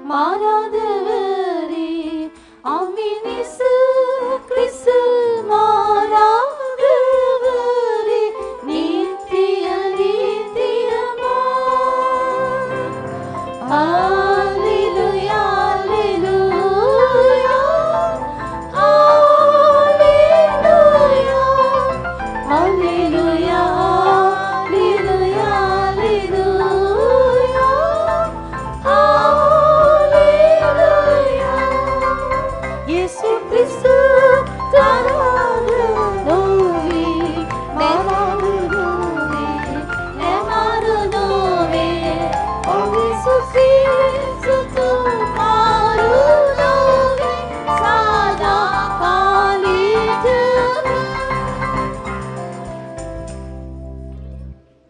மாறாதவரே ஆமென் இயேசு கிறிஸ்து மாறாதவரே நித்திய நித்தியமா ஹalleluya ஹalleluya ஹalleluya ஹalleluya ஹalleluya இயேசு கிறிஸ்து தராதோவே மாறாதோவே மாறாதோவே ஓ இயேசு கிறிஸ்து மாறாதோவே சதா காலித்து.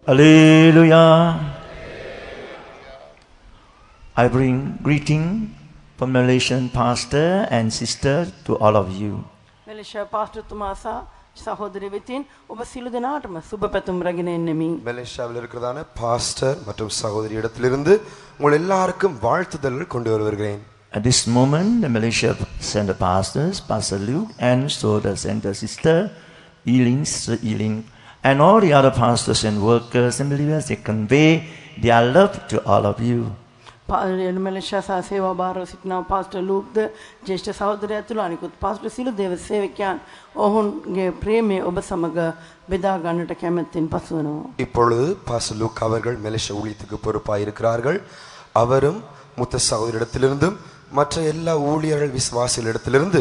Hallelujah. I bring greeting from Malaysian pastor and sister to all of you. Malaysia pastor துமாசா சகோதரி வித்தின் ඔබ සිළු දෙනාටම සුබ පැතුම් රැගෙන එන්නෙමි. மலேசியாவில் இருக்கிறதான பாஸ்டர் மற்றும் சகோதரி இடத்திலிருந்து உங்கள் எல்லாருக்கும் வாழ்த்துதல்கள் கொண்டு வருகிறேன். At this moment, the Malaysia center pastors, Pastor Luke, and so the center sister, Sister Eileen, and all the other pastors and workers and believers, they convey their love to all of you. Malaysia සහ සේවා භාරව සිටින pastor ලූක්ද ජ්‍යෙෂ්ඨ සහෝදරයා ඇතුළු අනිකුත් pastor සිළු දේව සේවකයන් ඔවුන්ගේ ප්‍රේමය ඔබ සමග බෙදා ගන්නට කැමැත්තෙන් පසු වෙනවා. இப்பொழுது பாஸ்டர் லூக் அவர்கள் மலேசியா ஊழியத்துக்கு பொறுப்பாக இருக்கிறார்கள். அவரும் மூத்த சகோதரிடத்திலிருந்தும் மற்ற எல்லா ஊழியர்கள் விசுவாசிகளிடத்திலிருந்து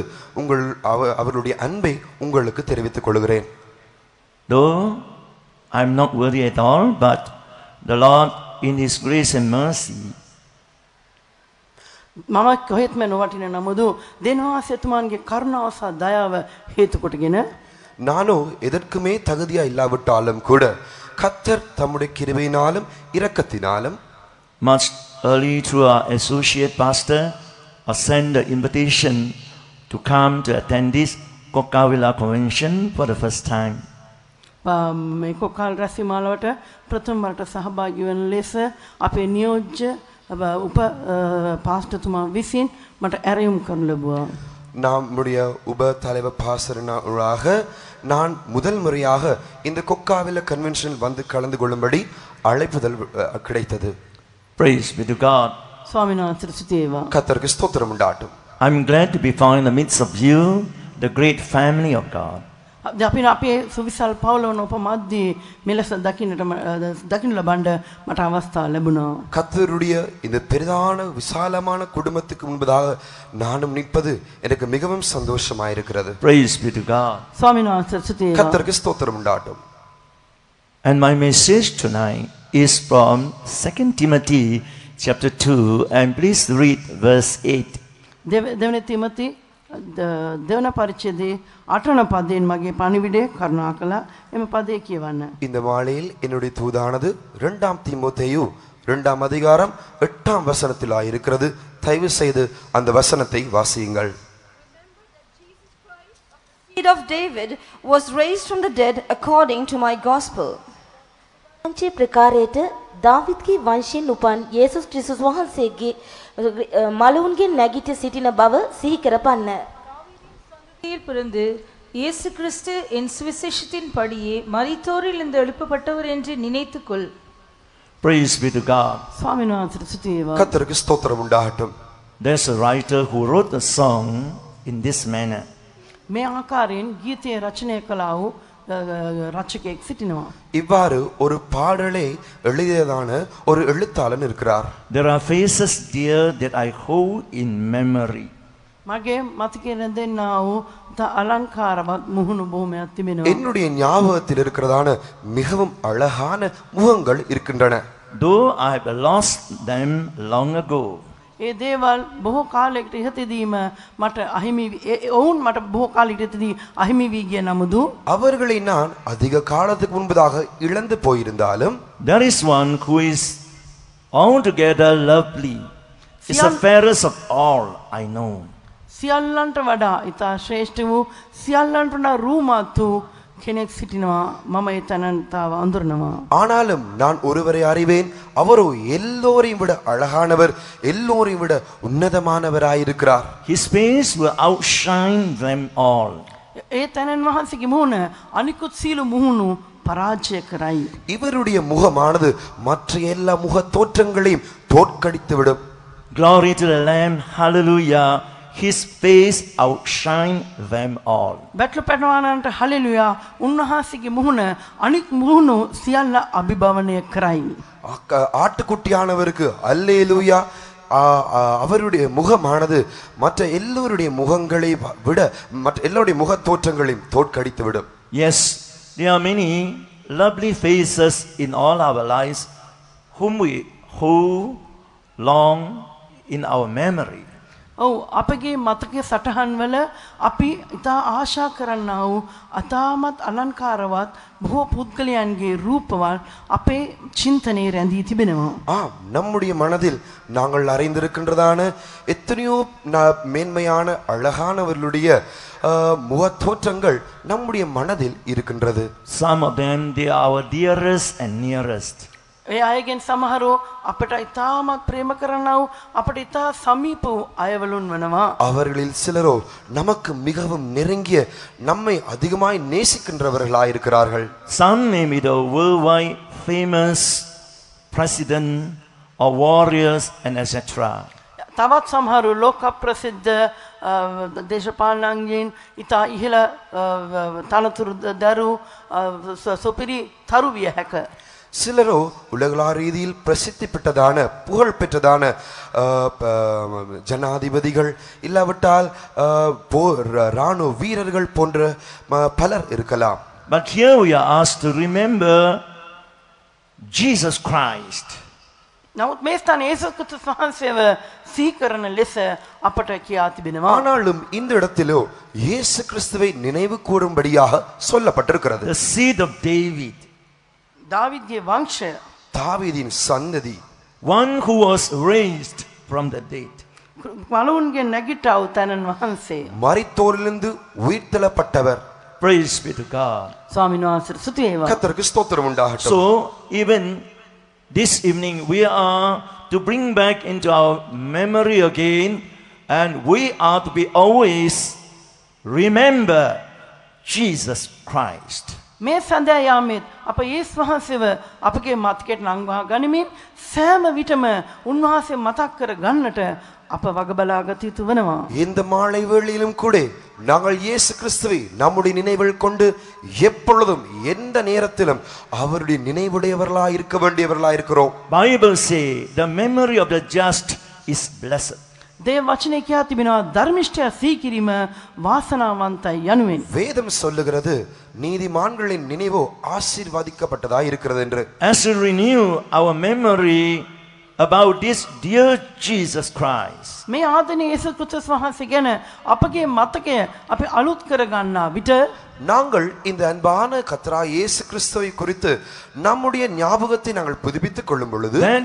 அவர்களுடைய அன்பை உங்களுக்கு தெரிவித்துக் கொள்கிறேன். Though I'm not worthy at all, but the Lord in His grace and mercy මම කොහෙත්ම නොවටින නමුදු දෙනවාසෙතුමාන්ගේ කරුණාව සහ දයාව හේතු කොටගෙන நானோ எதற்குமே தகுதியா இல்லாவிட்டாலும் கூட கர்த்தர் தம்முடைய கிருபையினாலும் இரக்கத்தினாலும் much early through our associate pastor sent the invitation to come to attend this Kokawila convention for the first time. මේ කොකාල් රැස්වීමාලවට ප්‍රථම වරට සහභාගී වන ලෙස අපේ නියෝජ්‍ය උප පාස්ටර්තුමා විසින් මට ඇරයුම් කරනු ලැබුවා. நம்முடைய உப தலைவர் பாசரனாக நான் முதல் முறையாக இந்த கொக்காவில கன்வென்ஷனில் வந்து கலந்து கொள்ளும்படி அழைப்புதல் கிடைத்தது. Praise be to God. ස්වාමීන් වහන්සේට ස්තුති වේවා. கர்த்தருக்கு ஸ்தோத்திரம் உண்டாகட்டும். I'm glad to be found in the midst of you, the great family of God. අපි අපේ සුවිසල් පවුලවන උපමද්දී මෙලෙස දකින්න ලබන්න මට අවස්ථාව ලැබුණා. கர்த்தருடைய இந்த பெரிதான விசாலமான குடும்பத்துக்கு முன்பதாக நானும் நிற்பது எனக்கு மிகவும் சந்தோஷமாக இருக்கிறது. Praise be to God. ස්වාමීන් වහන්සේට ස්තුති වේවා. கர்த்தருக்கு ஸ்தோத்திரம் உண்டாகட்டும். And my message tonight is from 2 Timothy chapter 2, and please read verse 8. දෙවන තිමති දෙවන පරිච්ඡේදයේ 8 පදයෙන් මගේ පණිවිඩය කරුණාකරලා එම පදේ කියවන්න. இந்த மாலையில் என்னுடைய தூதானது 2 தீமோத்தேயு 2 அதிகாரம் 8 வசனத்தில் இருக்கிறது. தயவு செய்து அந்த வசனத்தை வாசியுங்கள். Seed of David was raised from the dead according to my gospel. පංචේ ප්‍රකාරයට දාවිද්ගේ වංශයෙන් උපන් යේසුස් ක්‍රිස්තුස් වහන්සේගේ මලවුන්ගෙන් නැගිට සිටින බව සිහි කරපන්න. பிறந்து இயேசு கிறிஸ்து என் சுவிசேஷத்தின் படியே மரித்தோரிலிருந்து எழுப்பப்பட்டவர் என்று நினைத்துக்கொள். Praise be to God. ස්වාමීන් වහන්සේට ස්තුති වේවා. கர்த்தருக்கு ஸ்தோத்திரம் உண்டாகட்டும். There's a writer who wrote a song in this manner. මේ ආකාරයෙන් ගීතය රචනය කළා වූ රචකයෙක් සිටිනවා. இவ்வாறு ஒரு பாடலை எழுதியதான ஒரு எழுத்தாளன் இருக்கிறார். There are faces dear that I hold in memory. මගේ මතකයේ රැඳෙන්නා වූ අලංකාරවත් මුහුණු බොහොමයක් තිබෙනවා. என்னுடைய ஞாபகத்தில் இருக்கிறதான மிகவும் அழகான முகங்கள் இருக்கின்றன. Though I have lost them long ago. ඒ දේවල් බොහෝ කාලයකට ඉහතදීම මට අහිමි ඔවුන් මට බොහෝ කාලයකට ඉහතදී අහිමි වී ගිය නමුදු அவர்களை நான் அதிக காலத்துக்கு முன்பதாக இழந்து போயிருந்தாலும் there is one who is altogether lovely. Is the fairest of all I know. සියල්ලන්ට වඩා ඉතා ශ්‍රේෂ්ඨ වූ සියල්ලන්ට වඩා රූමත් වූ කෙනෙක් සිටිනවා මම ඒ තැනන්තාව අඳුරනවා. ஆனாலும் நான் ஒருவரை அறிவேன், அவரோ எல்லோரையும் விட அழகானவர், எல்லோரையும் விட உன்னதமானவராயிருக்கிறார். His face will outshine them all. ඒ තැනන් වහන්සේගේ මුහුණ අනිකුත් සීල මුහුණු පරාජය කරයි. இவருடைய முகமானது மற்ற எல்லா முக தோற்றங்களையும் தோற்கடித்துவிடும். Glory to the Lamb, hallelujah. His face outshine them all. බැටළු පැටවානන්ට හලෙලුයා. උන්වහන්සේගේ මුහුණ අනික් මුහුණු සියල්ල අභිභවනය කරයි. ஆட்டுக்குட்டியானவருக்கு அல்லேலூயா. அவருடைய முகமானது மற்ற எல்லோருடைய முகங்களை விட மற்ற எல்லோருடைய முக தோற்றங்களையும் தோற்கடித்துவிடும். Yes, there are many lovely faces in all our lives who long in our memory. ඔව් අපගේ මතකයේ සටහන් වල අපි ඉතා ආශා කරන්නා වූ අතාමත් අලංකාරවත් බොහෝ පුද්ගලයන්ගේ රූපවල් අපේ චින්තනයේ රැඳී තිබෙනවා. நம்முடைய மனதில் நாங்கள் அறிந்திருக்கின்றதான எத்தனையோ மேன்மையான அழகானவர்களுடைய முக தோற்றங்கள் நம்முடைய மனதில் இருக்கின்றது. Some of them, they are our dearest and nearest. ඒ අයගෙන් සමහරව අපට ඉතාමත් ප්‍රේම කරන්නා වූ අපට ඉතා සමීප වූ අයවලුන් වෙනවා. அவர்களில் சிலரோ நமக்கு மிகவும் நெருங்கிய நம்மை அதிகமாய் நேசிக்கின்றவர்களாய் இருக்கிறார்கள். Some may be the worldwide famous president or warriors and etc. තවත් සමහරු ලෝක ප්‍රසිද්ධ දේශපාලනඥයින් ඉතා ඉහළ තනතුරු දරු සුපිරි තරු විය හැක. சிலரோ உலகளா ரீதியில் பிரசித்தி பெற்றதான புகழ் பெற்றதான ஜனாதிபதிகள் இல்லாவிட்டால் ராணுவ வீரர்கள் போன்ற பலர் இருக்கலாம். But here we are asked to remember Jesus Christ. නමුත් මේ ස්ථානයේ යේසුස් ක්‍රිස්තුස් වහන්සේව සිහි කරන ලෙස අපට කියා තිබෙනවා. ஆனாலும் இந்த இடத்திலோ இயேசு கிறிஸ்துவை நினைவு கூறும்படியாக சொல்லப்பட்டிருக்கிறது. The seed of David. දාවිද්ගේ වංශය. தாவீதின் சந்ததி. One who was raised from the dead. මලවුන්ගේ නැගිටා වූ තැනන් වහන්සේ. மரித்தோரிலிருந்து உயிர்த்தெழப்பட்டவர். Praise be to God. ස්වාමීන් වහන්සේට ස්තුති වේවා. கர்த்தருக்கு ஸ்தோத்திரம் உண்டாகட்டும். So even this evening we are to bring back into our memory again, and we are to be always remember Jesus Christ. මේ සඳහා යාමෙත් අප යේසුස් වහන්සේව අපගේ මතකයට නංවා ගනිමින් සෑම විටම උන්වහන්සේ මතක් කර ගන්නට අප වග බලා ගත යුතු වෙනවා. இந்த மாலை வேளையிலும் கூட நாங்கள் இயேசு கிறிஸ்துவை நம்முடைய நினைவில் கொண்டு எப்பொழுதும் எந்த நேரத்திலும் அவருடைய நினைவுடையவர்களாய் இருக்க வேண்டியவர்களாய் இருக்கிறோம். Bible say the memory of the just is blessed. දේව වචනේ කියා තිබෙනවා ධර්මිෂ්ඨයා සිහි කිරීම වාසනාවන්තයි යනුවෙන්. வேதம் சொல்லுகிறது நீதிமான்களின் நினைவோ ஆசீர்வதிக்கப்பட்டதாய் இருக்கிறது என்று. As we renew our memory about this dear Jesus Christ, මේ ආදරණීය යේසුස් ක්‍රිස්තුස් වහන්සේ ගැන අපගේ මතකය අපි අලුත් කර ගන්නා විට நாங்கள் இந்த அன்பான கர்த்தராகிய இயேசு கிறிஸ்துவை குறித்து நம்முடைய ஞாபகத்தை நாங்கள் புதுப்பித்துக் கொள்ளும் பொழுது then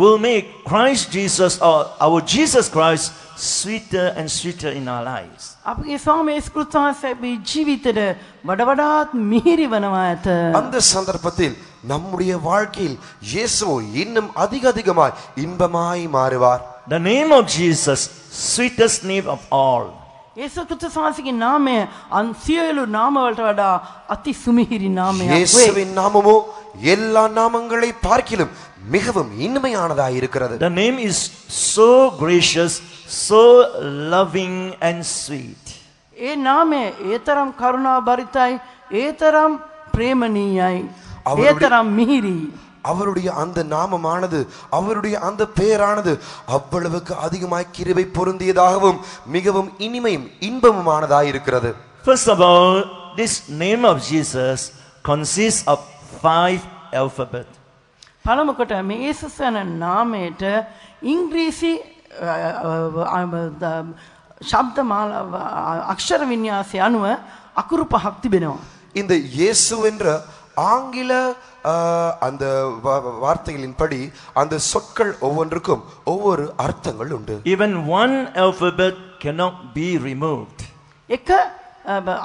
will make Christ Jesus or our Jesus Christ sweeter and sweeter in our lives. අපගේ ස්වාමී යේසුස් ක්‍රිස්තුස් වහන්සේගේ ජීවිතයට වඩ වඩාත් මිහිරි වනවා ඇත. அந்த சந்தர்ப்பத்தில் நம்முடைய வாழ்க்கையில் இயேசு இன்னும் அதிகமாய் இன்பமாய் மாறுவார். The name of Jesus, sweetest name of all. යේසුස් ක්‍රිස්තුස් වහන්සේගේ නාමය අන් සියලු නාම වලට වඩා අති සුමිහිරි නාමයක් වේ. இயேசுவின் நாமமோ எல்லா நாமங்களை பார்க்கிலும் மிகவும் இனிமையானதாய் இருக்கிறது. The name is so gracious, so loving and sweet. ඒ නාමය ඒතරම් කරුණා බරිතයි, ඒතරම් ප්‍රේමණීයයි, ඒතරම් මිහිරි. அவருடைய அந்த நாமமானது, அவருடைய அந்த பெயரானது அவ்வளவுக்கு அதிகமாய் கிருபை பொருந்தியதாகவும் மிகவும் இனிமையும் இன்பமுமானதாய் இருக்கிறது. First of all, this name of Jesus consists of 5 alphabets. පළමුකොට මේ යේසුස් යන නාමයට ඉංග්‍රීසි ශබ්දමාලා අක්ෂර වින්‍යාසය අනුව අකුරු පහක් තිබෙනවා. இந்த இயேசு என்ற ஆங்கில அந்த வார்த்தைகளின்படி அந்த சொற்கள் ஒவ்வொன்றுக்கும் ஒவ்வொரு அர்த்தங்கள் உண்டு. Even one alphabet cannot be removed. එක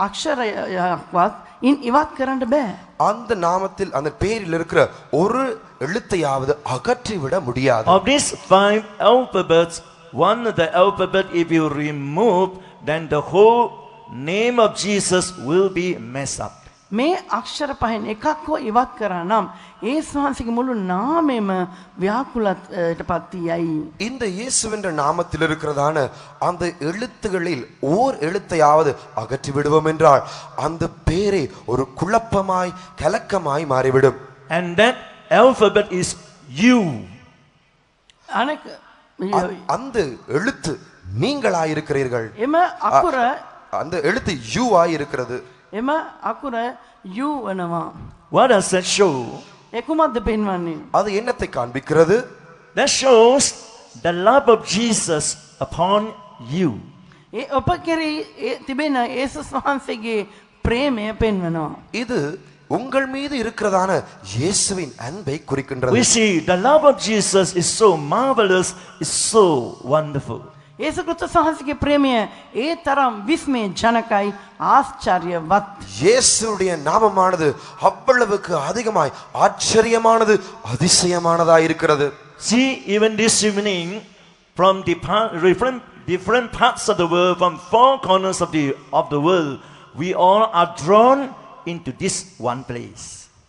අක්ෂරයක්වත් ඉවත් කරන්න බෑ. அந்த நாமத்தில் அந்த பேரில் இருக்கிற ஒரு எழுத்தையாவது அகற்றி விட முடியாது. Of these 5 alphabets, one of the alphabet if you remove, then the whole name of Jesus will be messed up. මේ අක්ෂර පහෙන් එකක් හෝ ඉවත් කරා නම් යේසුස් වහන්සේගේ මුළු නාමයම ව්‍යාකුලත්වයටපත් යයි. இந்த இயேசு என்ற நாமத்தில் இருக்கிறதான அந்த எழுத்துகளில் ஓர் எழுத்தையாவது அகற்றி விடுவோம் என்றால் அந்த பேரே ஒரு குழப்பமாய் கலக்கமாய் மாறிவிடும். And that alphabet is you. අනෙක් அந்த எழுத்து நீங்களாய் இருக்கிறீர்கள். එම අකුර அந்த எழுத்து யூ ஆய் இருக்கிறது. එම අකුර යු වෙනවා. What does that show? ඒ කුමක්ද පෙන්වන්නේ? அது என்னத்தை காண்பிக்கிறது? That shows the love of Jesus upon you. ඒ ඔබ කෙරෙහි තිබෙන යේසුස් වහන්සේගේ ප්‍රේමය පෙන්වනවා. இது உங்கள் மீது இருக்கிறதான இயேசுவின் அன்பை குறிக்கின்றது. We see the love of Jesus is so marvelous, is so wonderful. යේසුස් ක්‍රිස්තුස් වහන්සේගේ ප්‍රේමය ඒ තරම් විස්මය ජනකයි ආශ්චර්යවත්. இயேசுடைய நாமமானது அவ்வளவுக்கு அதிகமாய் ஆச்சரியமானது அதிசயமானதாய் இருக்கிறது. See, even this evening, from different parts of the world, from 4 corners of the world, we all are drawn into this one place.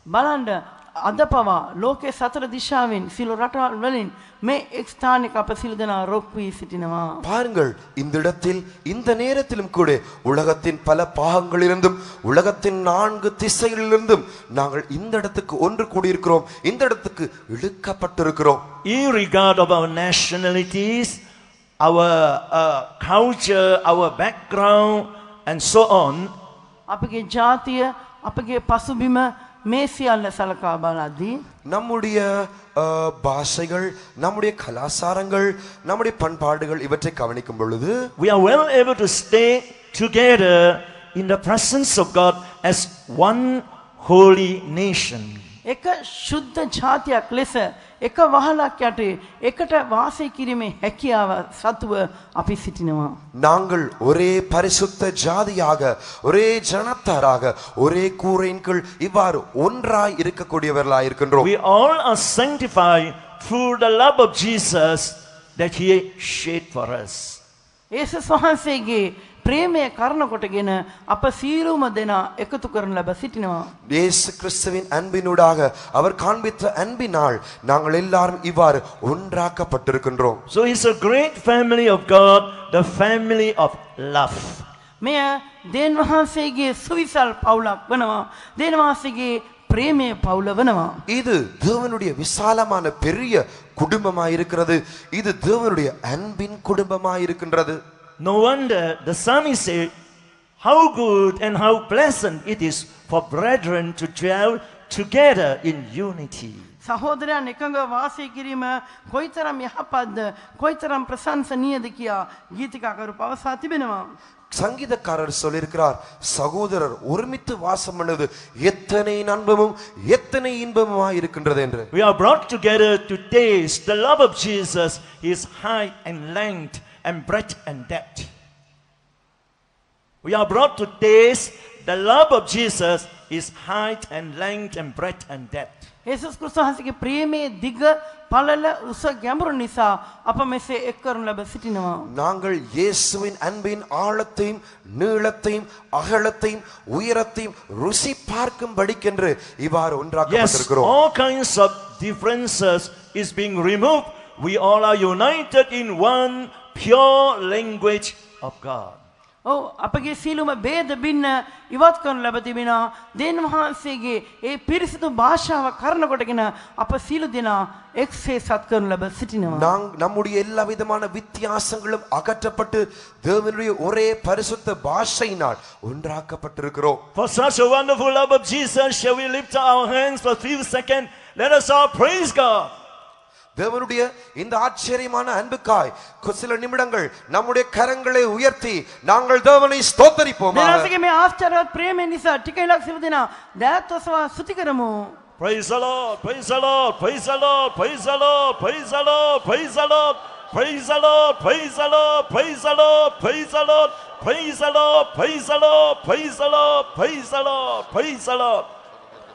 බලන්න අද පවා ලෝකේ සතර දිශාවෙන් සිළු රටවල් වලින් මේ එක් ස්ථානික අප සිළු දෙනා රොක් වී සිටිනවා. பாருங்கள், இந்த இடத்தில் இந்த நேரத்திலும் கூட உலகத்தின் பல பாகங்களிலிருந்தும் உலகத்தின் 4 திசைகளிலிருந்தும் நாங்கள் இந்த இடத்துக்கு ஒன்று கூடியிருக்கிறோம். இந்த இடத்துக்கு இழுக்கப்பட்டிருக்கிறோம். Irregardless of our nationalities, our culture, our background, and so on, අපගේ ජාතිය, අපගේ පසුබිම මේ සියල්ල සලකා බලද්දී நம்முடைய பாஷைகள், நம்முடைய கலாச்சாரங்கள், நம்முடைய பண்பாடுகள் இவற்றை கவனிக்கும் பொழுது we are well able to stay together in the presence of God as one holy nation. එක ශුද්ධ ජාතියක් ලෙස එක වහලක් යටේ එකට වාසය කිරීමේ හැකියාව සතුව අපි සිටිනවා. நாங்கள் ஒரே பரிசுத்த ஜாதியாக, ஒரே ஜனத்தாராக, ஒரே கூரையின் கீழ் இவ்வாறு ஒன்றாய் இருக்கக்கூடியவர்களாய் இருக்கின்றோம். We all are sanctified through the love of Jesus that He shed for us. යේසුස් වහන්සේගේ ප්‍රේමය කරන කොටගෙන අප සියලුම දෙනා එකතු කරන ලබ සිටිනවා. இயேசு கிறிஸ்துவின் அன்பினூடாக அவர் காண்பித்த அன்பினால் நாங்கள் எல்லாரும் இவ்வாறு ஒன்றாக்கப்பட்டிருக்கின்றோம். So it's a great family of God, the family of love. මෙය දේන් වහන්සේගේ සුවිසල් පවුලක් වෙනවා. දේන් වහන්සේගේ ප්‍රේමය පවුල වෙනවා. இது தேவனுடைய விசாலமான பெரிய குடும்பமாய் இருக்கிறது. இது தேவனுடைய அன்பின் குடும்பமாய் இருக்கின்றது. No wonder the psalmist said, how good and how pleasant it is for brethren to dwell together in unity. සහෝදරයන් එකඟ වාසය කිරීම කොයිතරම් යහපත්ද, කොයිතරම් ප්‍රශංසනීයද කියා ගීතිකාකරු පවසා තිබෙනවා. சங்கீதக்காரர் சொல்லியிருக்கிறார், சகோதரர் ஒருமித்து வாசம் பண்ணுவது எத்தனை நன்பமும் எத்தனை இன்பமுமாய் இருக்கின்றது என்று. We are brought together to taste the love of Jesus, His height and length and breadth and depth. We are brought to taste the love of Jesus, His height and length and breadth and depth. යේසුස් ක්‍රිස්තුස් වහන්සේගේ ප්‍රේමයේ දිග පළල උස ගැඹුරු නිසා අප මෙසේ එක් කරනු ලබ සිටිනවා. நாங்கள் இயேசுவின் அன்பின் ஆழத்தையும் நீளத்தையும் அகலத்தையும் உயரத்தையும் ருசி பார்க்கும்படிக்கென்று இவ்வாறு Yes, ஒன்றாக்கப்பட்டிருக்கிறோம். all kinds of differences is being removed. We all are united in one pure language of God. ඔව් අපගේ සීලුම ભેද බින්න ඉවත් කරනු ලැබ තිබෙනවා. දේන් වහන්සේගේ ඒ පිරිසිදු භාෂාව කරන කොටගෙන අප සීල දෙනා එක්සේ සත් කරනු ලැබ සිටිනවා. நம்முடைய எல்லா விதமான வித்தியாசங்களும் அகற்றப்பட்டு தேவனுடைய ஒரே பரிசுத்த பாஷையினால் ஒன்றாக்கப்பட்டிருக்கிறோம். For such a wonderful love of Jesus, shall we lift our hands for a few seconds? Let us all praise God. தேவனுடைய இந்த ஆச்சரியமான அன்புக்காய் சில நிமிடங்கள் நம்முடைய கரங்களை உயர்த்தி நாங்கள் தேவனை ஸ்தோத்தரிப்போம். දෙනාසගේ මේ ආශ්චර්යවත් ප්‍රේමය නිසා ටික ඉලක් සිළු දෙනා දෑත් ඔසවා ස්තුති කරමු. Praise the Lord, praise the Lord, praise the Lord, praise the Lord, praise the Lord, praise the Lord, praise the Lord, praise the Lord, praise the Lord, praise the Lord, praise the Lord, praise the Lord, praise the Lord, praise the Lord, praise the Lord.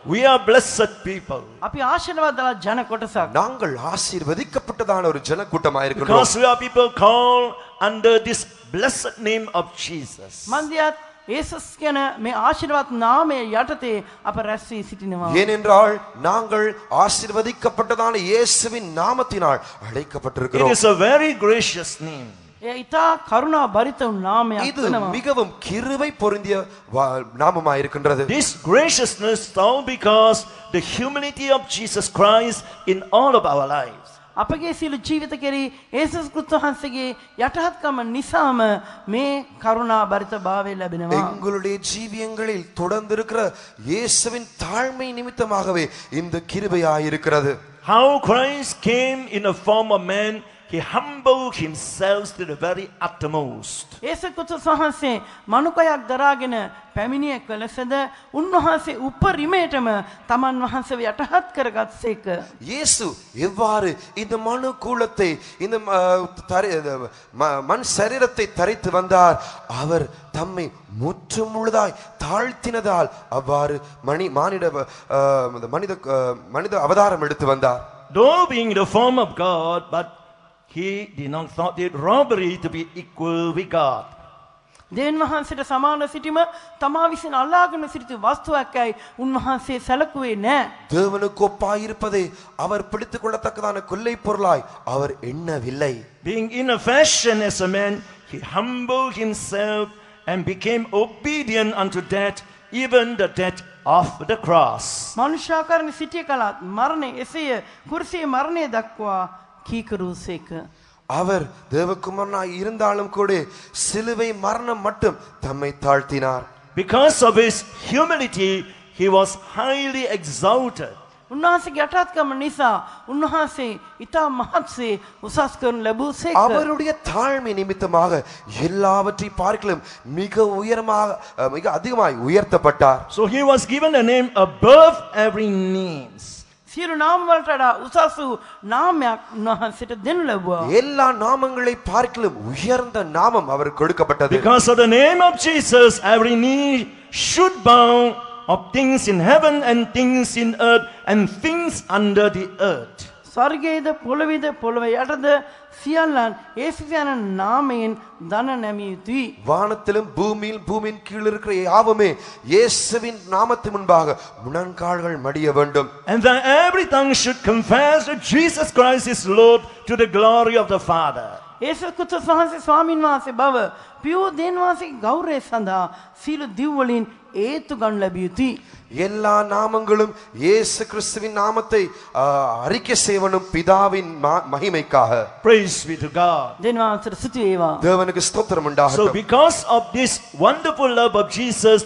We are blessed people. අපි ආශිර්වාදලා ජන කොටසක්. நாங்கள் ஆசீர்வதிக்கப்பட்டதான ஒரு ஜனக்கூட்டமாக இருக்கிறோம். Because we are people called under this blessed name of Jesus. මන්දියත් යේසුස් කියන මේ ආශිර්වාද නාමය යටතේ අප රැස් වී සිටිනවා. ஏனென்றால் நாங்கள் ஆசீர்வதிக்கப்பட்டதான இயேசுவின் நாமத்தினால் It அழைக்கப்பட்டிருக்கிறோம். is a very gracious name. ඒ ඊතා කරුණා බරිත වූ නාමයක් இது වෙනවා. மிகவும் கிருபை பொருந்திய நாமமாய் இருக்கின்றது. This graciousness all because the humility of Jesus Christ in all of our lives. අපගේ සියලු ජීවිත කෙරෙහි යේසුස් ක්‍රිස්තුස් වහන්සේගේ යටහත්කම නිසාම මේ කරුණා බරිත භාවය ලැබෙනවා. எங்களுடைய ஜீவியங்களில் தொடர்ந்து இருக்கிற இயேசுவின் தாழ்மை நிமித்தமாகவே இந்த கிருபையாய் இருக்கிறது. How Christ came in the form of man, he humbled himself to the very uttermost. යේසුස් ක්‍රිස්තුස් වහන්සේ මනුකයක් දරාගෙන පැමිණිය කලසද උන්වහන්සේ උපරිමයටම තමන් වහන්සේව යටහත් කරගත්සේක. இயேசு எவ்வாறு இந்த மனு கூலத்தை இந்த மண் சரீரத்தை தரித்து வந்தார், அவர் தம்மை முற்றுமுழுதாய் தாழ்த்தினதால் அவ்வாறு மனித அவதாரம் எடுத்து வந்தார். Though being the form of God, but he did not thought it robbery to be equal with God. දෙවියන් වහන්සේට සමාන සිටීම තමා විසින් අල්ලාගෙන සිටිත වස්තුවක්යි උන්වහන්සේ සැලකුවේ නැහැ. தேவனுக்கு ஒப்பாய் இருப்பதை அவர் பிடித்துக் கொள்ளத்தக்கதான கொள்ளை பொருளாய் அவர் எண்ணவில்லை. Being in a fashion as a man, he humbled himself and became obedient unto death, even the death of the cross. මනුෂ්‍යාකාරණ සිටිය කලත් මරණය එසේය කුරුසියේ මරණය දක්වා කීකරුසේක. அவர் தேவகுமாரனாய் இருந்தாலும் கூட சிலுவை மரணம் மட்டும் தம்மை தாழ்த்தினார். Because of his humility, he was highly exalted. උන්වහන්සේගේ යටහත්කම නිසා උන්වහන්සේ ඊතා මහත්සේ උසස් කරනු ලැබුසේක. அவருடைய தாழ்மை நிமித்தமாக எல்லாவற்றை பார்க்கலும் மிக உயரமாக மிக அதிகமாய் உயர்த்தப்பட்டார். So he was given a name above every name. සියලු නාම වලට වඩා උසස් වූ නාමයක් උන්වහන්සේට දෙනු ලැබුවා. எல்லா நாமங்களை பார்க்கலும் உயர்ந்த நாமம் அவருக்கு கொடுக்கப்பட்டது. Because of the name of Jesus, every knee should bow of things in heaven and things in earth and things under the earth. ස්වර්ගයේද පොළොවේද පොළොව යටද සියල්ලන් යේසුස් යන නාමයෙන් දන නැමිය යුතුයි. வானத்திலும் பூமியில் பூமியின் கீழ் இருக்கிற யாவுமே இயேசுவின் நாமத்தின் முன்பாக முழங்கால்கள் மடிய வேண்டும். And that every tongue should confess that Jesus Christ is Lord to the glory of the Father. යේසුස් ක්‍රිස්තුස් වහන්සේ ස්වාමීන් වහන්සේ බව පියෝ දෙවියන් වහන්සේගේ ගෞරවය සඳහා සියලු දිව්වලින් ඒතු ගන්න ලැබිය යුතුයි. எல்லா நாமங்களும் இயேசு கிறிஸ்துவின் நாமத்தை அறிக்கை செய்வனும் பிதாவின் மகிமைக்காக. Praise be to God. දෙවියන් වහන්සේට ස්තුති වේවා. தேவனுக்கு ஸ்தோத்திரம் So உண்டாகட்டும். because of this wonderful love of Jesus,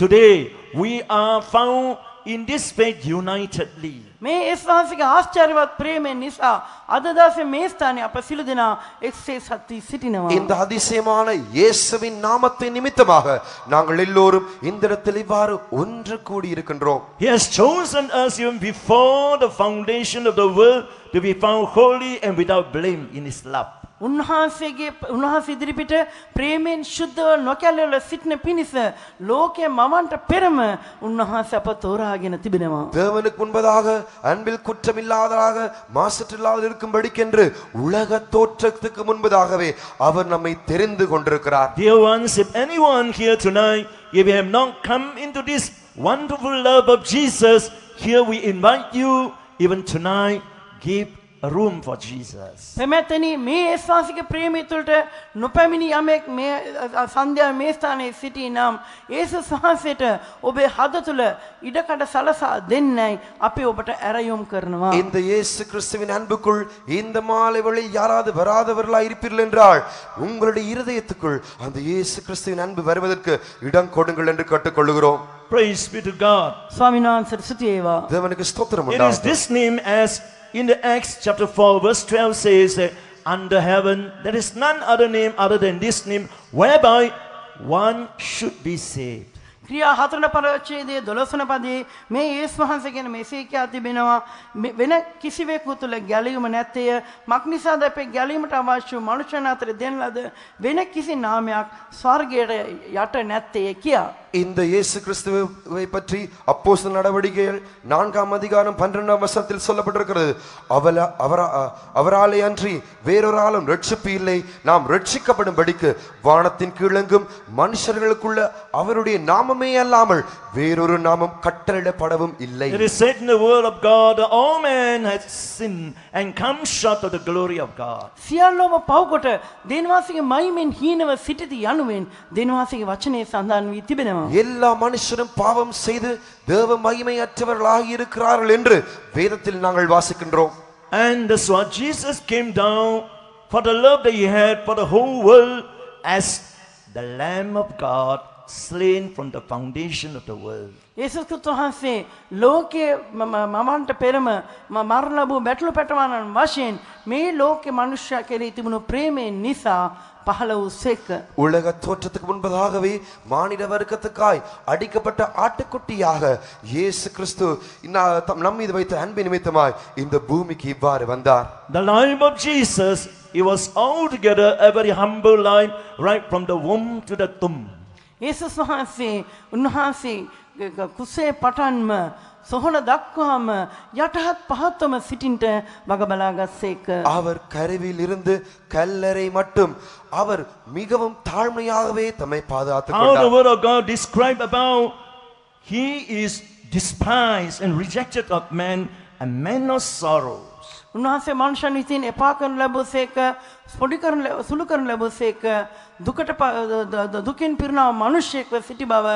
today we are found in this faith unitedly. මේ යේසුස් වහන්සේගේ ආශ්චර්යවත් ප්‍රේමයෙන් නිසා අද දවසේ මේ ස්ථානයේ අප සිළු දෙනා එක්සේ සත්‍ය සිටිනවා. இந்த அதிசயமான இயேசுவின் நாமத்தின் நிமித்தமாக நாங்கள் எல்லோரும் இந்த இடத்தில் இவ்வாறு ஒன்று கூடி இருக்கின்றோம். He has chosen us even before the foundation of the world to be found holy and without blame in his love. උන්වහන්සේ ඉදිරිපිට ප්‍රේමයෙන් ශුද්ධව නොකැලෙල සිටින පිණිස ලෝකයේ මවන්ට පෙරම උන්වහන්සේ අප තෝරාගෙන තිබෙනවා. தேவனுக்கு முன்பதாக அன்பில் குற்றமில்லாததாக மாசற்றில்லாத இருக்கும்படிக்கென்று உலக தோற்றத்துக்கு முன்பதாகவே அவர் நம்மை தெரிந்து கொண்டிருக்கிறார். Dear ones, if anyone here tonight, if you have not come into this wonderful love of Jesus, here we invite you, even tonight, give a room for Jesus. එමෙතනි මේ යේසුස්ගේ ප්‍රේමය තුළට නොපැමිණි යමෙක් මේ සන්ධ්‍යා මේ ස්ථානයේ සිටී නම් යේසුස් වහන්සේට ඔබේ හද තුළ ඉඩකඩ සලසා දෙන්නයි අපි ඔබට ඇරයුම් කරනවා. இந்த இயேசு கிறிஸ்துவின் அன்புக்குள் இந்த மாலை வேளையில் யாராவது வராதவர்களாய் இருப்பீர்கள் என்றால் உங்களுடைய இருதயத்துக்குள் அந்த இயேசு கிறிஸ்துவின் அன்பு வருவதற்கு இடம் கொடுங்கள் என்று கேட்டுக்கொள்கிறோம். Praise be to God. ස්වාමීන් වහන්සේට ස්තුති වේවා. தேவனுக்கு ஸ்தோத்திரம் It is உண்டாகட்டும். this name, as in the Acts chapter 4 verse 12 says, under heaven there is none other name other than this name whereby one should be saved. ක්‍රියා 4 පරිච්ඡේදයේ 12 පදයේ මේ යේසුස් වහන්සේ ගැන මෙසේ කියා තිබෙනවා වෙන කිසිවෙකු තුළ ගැලීම නැත්තේය මක්නිසාද අපේ ගැලීමට අවශ්‍ය මනුෂ්‍යයන් අතර දෙන ලද වෙන කිසි නාමයක් ස්වර්ගයට යට නැත්තේය කියා. இந்த இயேசு கிறிஸ்துவை பற்றி அப்போஸ்தலர் நடவடிக்கைகள் 4ஆம் அதிகாரம் 12ஆம் வசனத்தில் சொல்லப்பட்டிருக்கிறது. அவராலே அன்றி வேறொராலும் ரட்சிப்பு இல்லை, நாம் ரட்சிக்கப்படும்படிக்கு வானத்தின் கீழெங்கும் மனுஷர்களுக்குள்ள அவருடைய நாமமே அல்லாமல் வேறொரு நாமம் கட்டளையிடப்படவும் இல்லை. It is said in the word of God that all men have sinned and come short of the glory of God. සියල්ලෝම පව්කොට දෙවියන්ගේ මහිමෙන් හීනව සිටිති යනුවෙන් දෙවියන්ගේ වචනේ සඳහන් වී තිබෙනවා. எல்லா மனுஷரும் பாவம் செய்து தேவ மகிமையற்றவர்களாகி இருக்கிறார்கள் என்று வேதத்தில் நாங்கள் வாசிக்கின்றோம். And that's why Jesus came down for the love that he had for the whole world as the Lamb of God slain from the foundation of the world. යේසුස් ක්‍රිස්තුස් වහන්සේ ලෝකයේ මමන්ට පෙරම මරණ ලැබූ බැටළු පැටවනන් වශයෙන් මේ ලෝකේ මනුෂ්‍යයා කෙරෙහි තිබුණු ප්‍රේමයෙන් නිසා පහළ වූ සේක. உலக தோற்றத்துக்கு முன்பதாகவே மானிட வர்க்கத்துக்காய் அடிக்கப்பட்ட ஆட்டுக்குட்டியாக இயேசு கிறிஸ்து நம் மீது வைத்த அன்பின் நிமித்தமாய் இந்த பூமிக்கு இவ்வாறு வந்தார். The life of Jesus, it was altogether a very humble life right from the womb to the tomb. යේසුස් වහන්සේ උන්වහන්සේ කුසේ පටන්ම සොහන දක්වාම යටහත් පහත්වම සිටින්ට වග බලාගත්සේක. அவர் கருவில் இருந்து கல்லறை மட்டும் அவர் மிகவும் தாழ்மையாகவே தம்மை பாதுகாத்துக் How the கொண்டார். word of God described about he is despised and rejected of men, a man of sorrows. උන්වහන්සේ මනුෂ්‍යයන් විසින් එපා කරන ලැබුසේක සුළු කරන ලැබුසේක දුකින් පිරුණා මනුෂ්‍යෙක්ව සිටි බව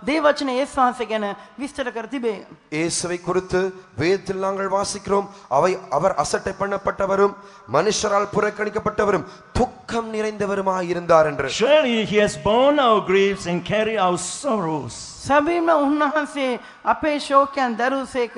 දේවචන යේසුස් වහන්සේ ගැන විස්තර කර තිබේ. இயேசுவை குறித்து வேதத்தில் நாங்கள் வாசிக்கிறோம். அவர் அசட்டை பண்ணப்பட்டவரும் மனுஷரால் புறக்கணிக்கப்பட்டவரும் துக்கம் நிறைந்தவருமாய் இருந்தார் என்று. Surely he has borne our griefs and carried our sorrows. සැබවින්ම උන්වහන්සේ අපේ ශෝකයන් දරුසේක